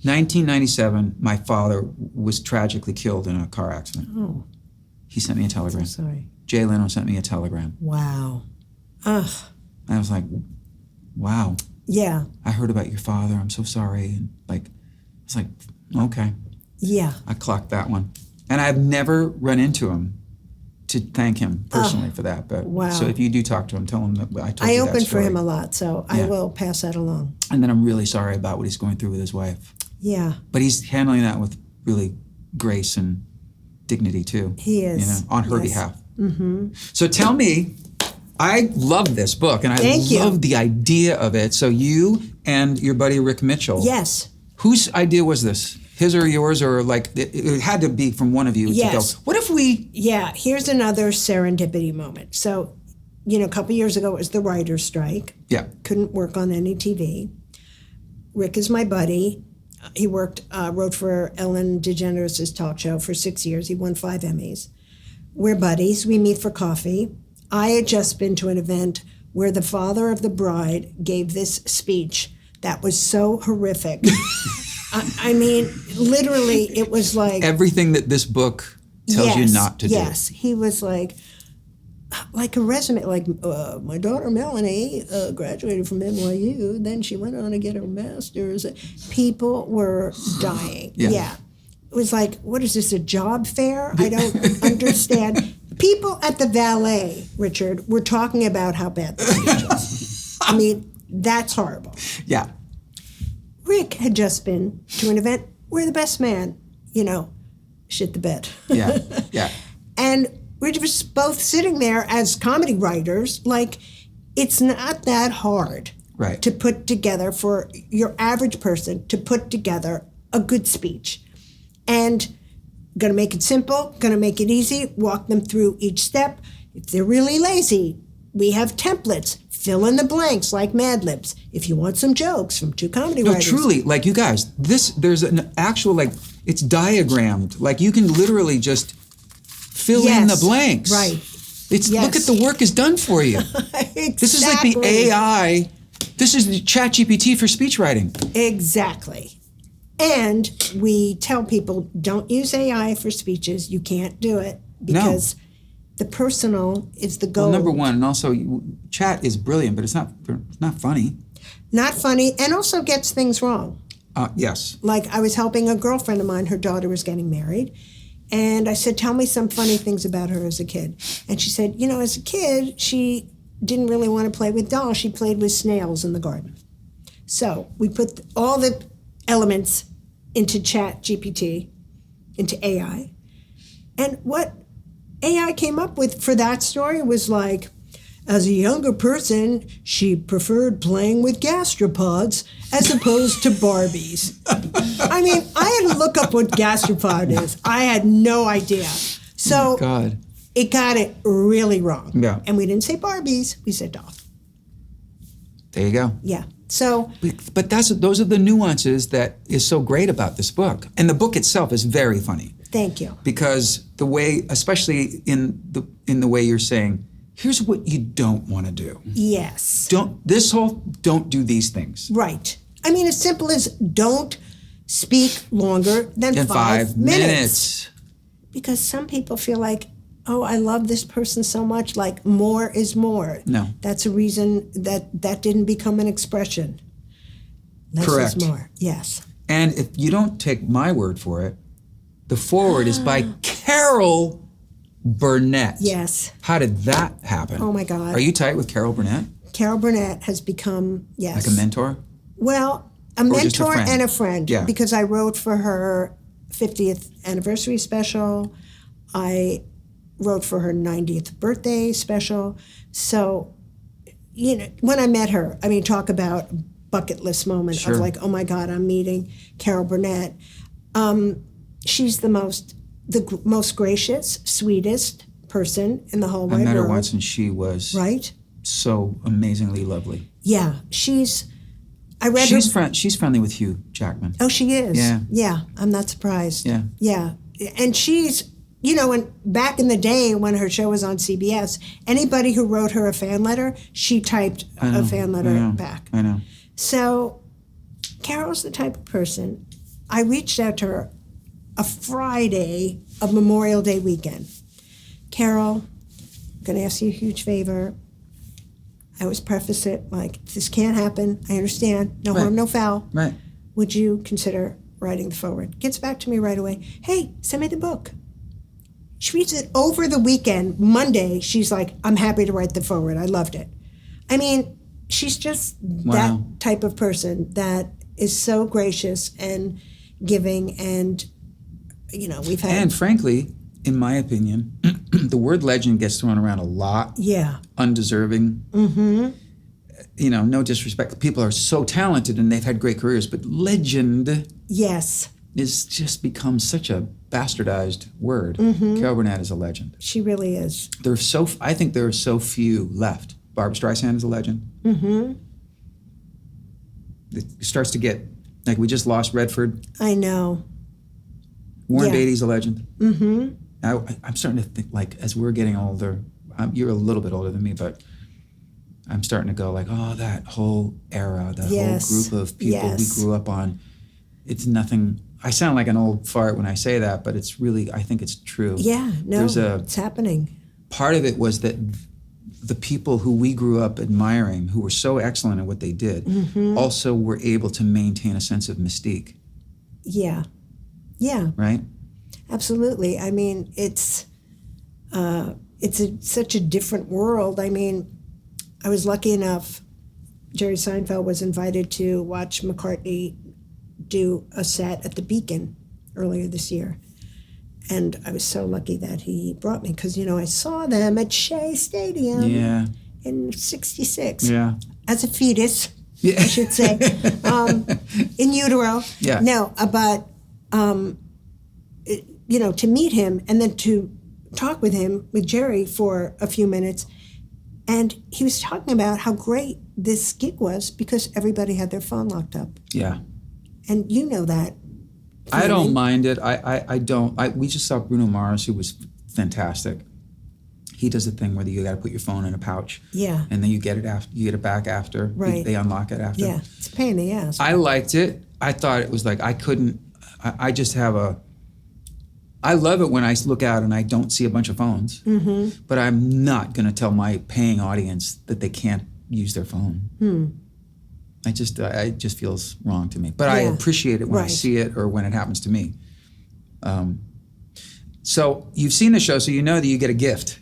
1997, my father was tragically killed in a car accident. Oh. He sent me a telegram. So sorry. Jay Leno sent me a telegram. Wow. Ugh. And I was like, wow. Yeah. I heard about your father. I'm so sorry. And it's like, okay. Yeah. I clocked that one. And I've never run into him to thank him personally for that. But so if you do talk to him, tell him that I told you that story. I open for him a lot, so I will pass that along. And then I'm really sorry about what he's going through with his wife. Yeah. But he's handling that with really grace and dignity too. He is. On her behalf. So tell me, I love this book, and I love the idea of it. So you and your buddy Rick Mitchell. Yes. Whose idea was this? His or yours, or like it had to be from one of you to go, what if we... Yeah, here's another serendipity moment. So, a couple years ago, it was the writer's strike. Yeah. Couldn't work on any TV. Rick is my buddy. He wrote for Ellen DeGeneres' talk show for 6 years. He won 5 Emmys. We're buddies. We meet for coffee. I had just been to an event where the father of the bride gave this speech that was so horrific. I mean, literally, it was like... Everything that this book tells you not to do. Yes, he was like a resume, like, my daughter Melanie graduated from NYU, then she went on to get her master's. People were dying. Yeah. It was like, what is this, a job fair? I don't understand. People at the Valet, Richard, were talking about how bad the speech is. I mean, that's horrible. Yeah. Rick had just been to an event where the best man, shit the bed. Yeah. And we're just both sitting there as comedy writers, like, it's not that hard to put together, for your average person to put together a good speech. And going to make it simple, going to make it easy, walk them through each step. If they're really lazy, we have templates. Fill in the blanks like Mad Libs. If you want some jokes from 2 comedy writers. No, truly, like, you guys, there's an actual, like, it's diagrammed. Like, you can literally just fill in the blanks. Right. It's look at the work is done for you. Exactly. This is like the AI. This is the ChatGPT for speech writing. Exactly. And we tell people, don't use AI for speeches. You can't do it because the personal is the goal. Well, number one, and also chat is brilliant, but it's not funny. Not funny, and also gets things wrong. Yes. Like I was helping a girlfriend of mine, her daughter was getting married, and I said, tell me some funny things about her as a kid. And she said, as a kid, she didn't really want to play with dolls. She played with snails in the garden. So we put all the elements into ChatGPT, into AI. And what AI came up with for that story was like, as a younger person, she preferred playing with gastropods as opposed to Barbies. I mean, I had to look up what gastropod is. I had no idea. So it got it really wrong. Yeah. And we didn't say Barbies, we said dolls. There you go. Yeah. So, but those are the nuances that is so great about this book. And the book itself is very funny. Thank you. Because the way, especially in the way you're saying, here's what you don't want to do. Yes. Don't do these things. Right. I mean, as simple as don't speak longer than 5 minutes. Because some people feel like, oh, I love this person so much, like more is more. No. That's a reason that didn't become an expression. Less Correct. is more, yes. And if you don't take my word for it, the foreword is by Carol Burnett. Yes. How did that happen? Oh, my God. Are you tight with Carol Burnett? Carol Burnett has become, yes. Like a mentor? Well, a Or just a mentor friend? and a friend. Yeah. Because I wrote for her 50th anniversary special. I wrote for her 90th birthday special. So, when I met her, I mean, talk about bucket list moment of like, oh my God, I'm meeting Carol Burnett. She's the most gracious, sweetest person in the whole wide world. I met her once and she was right? So amazingly lovely. Yeah, she's friendly with Hugh Jackman. Oh, she is? Yeah. Yeah, I'm not surprised. Yeah. Yeah, and she's, when back in the day when her show was on CBS, anybody who wrote her a fan letter, she typed a fan letter back. I know. So Carol's the type of person, I reached out to her a Friday of Memorial Day weekend. Carol, I'm going to ask you a huge favor. I always preface it like, this can't happen. I understand. No harm, no foul. Right. Would you consider writing the foreword? Gets back to me right away. Hey, send me the book. She reads it over the weekend. Monday, she's like, I'm happy to write the foreword. I loved it. I mean, she's just that type of person that is so gracious and giving, and we've had. And frankly, in my opinion, the word legend gets thrown around a lot. Yeah. Undeserving. Mm-hmm. No disrespect. People are so talented and they've had great careers, but legend. Yes. Is just become such a bastardized word. Mm-hmm. Carol Burnett is a legend. She really is. I think there are so few left. Barbra Streisand is a legend. Mm-hmm. It starts to get, like we just lost Redford. I know. Warren Beatty's a legend. Mm-hmm. I'm starting to think, like, as we're getting older, you're a little bit older than me, but I'm starting to go like, oh, that whole era, that whole group of people we grew up on, it's nothing. I sound like an old fart when I say that, but it's really, I think it's true. Yeah, no, it's happening. Part of it was that the people who we grew up admiring, who were so excellent at what they did, also were able to maintain a sense of mystique. Yeah. Yeah. Right? Absolutely. I mean, it's such a different world. I mean, I was lucky enough, Jerry Seinfeld was invited to watch McCartney do a set at the Beacon earlier this year. And I was so lucky that he brought me because, I saw them at Shea Stadium in '66 as a fetus, I should say, in utero. Yeah. No, but, to meet him and then to talk with Jerry for a few minutes. And he was talking about how great this gig was because everybody had their phone locked up. Yeah. And you know that. I don't mind it. I don't. We just saw Bruno Mars, who was fantastic. He does the thing where you got to put your phone in a pouch. Yeah. And then you get it after. You get it back after. Right. They unlock it after. Yeah, it's a pain in the ass. I liked it. I thought it was like I couldn't. I just have a. I love it when I look out and I don't see a bunch of phones. Mm-hmm. But I'm not going to tell my paying audience that they can't use their phone. It just feels wrong to me. But I appreciate it when I see it or when it happens to me. So you've seen the show, so you know that you get a gift.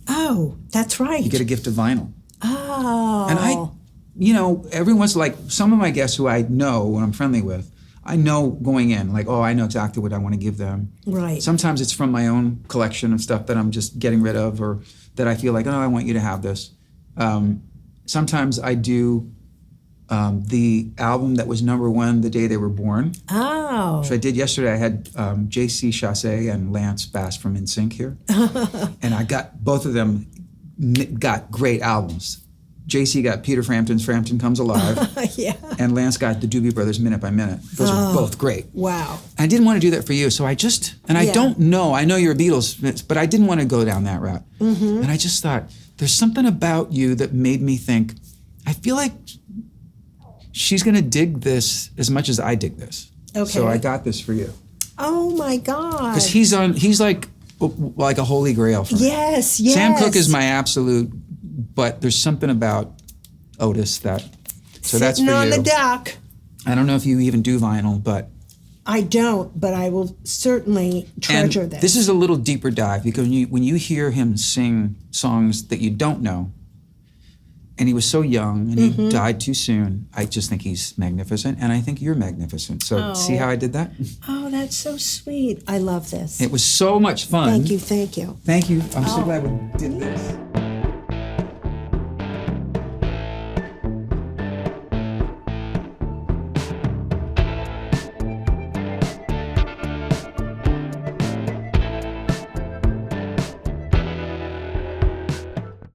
Oh, that's right. You get a gift of vinyl. Oh. And every once, like some of my guests who I know, when I'm friendly with, I know going in, like, I know exactly what I want to give them. Right. Sometimes it's from my own collection of stuff that I'm just getting rid of or that I feel like, I want you to have this. Sometimes I do the album that was #1 the day they were born. Oh. So I did yesterday. I had J.C. Chasez and Lance Bass from NSYNC here. And I got both of them got great albums. J.C. got Peter Frampton's Frampton Comes Alive. Yeah. And Lance got the Doobie Brothers Minute by Minute. Those are both great. Wow. I didn't want to do that for you, so I don't know. I know you're a Beatles, but I didn't want to go down that route. Mm-hmm. And I just thought, there's something about you that made me think, I feel like she's going to dig this as much as I dig this. Okay. So I got this for you. Oh my God. Because he's like a holy grail for me. Yes. Sam Cooke is my absolute, but there's something about Otis that, so that's for you. Sitting on the dock. I don't know if you even do vinyl, but. I don't, but I will certainly treasure and this. This is a little deeper dive because when you hear him sing songs that you don't know, and he was so young and he died too soon, I just think he's magnificent, and I think you're magnificent. So see how I did that? Oh, that's so sweet. I love this. It was so much fun. Thank you, thank you. Thank you. I'm so glad we did this.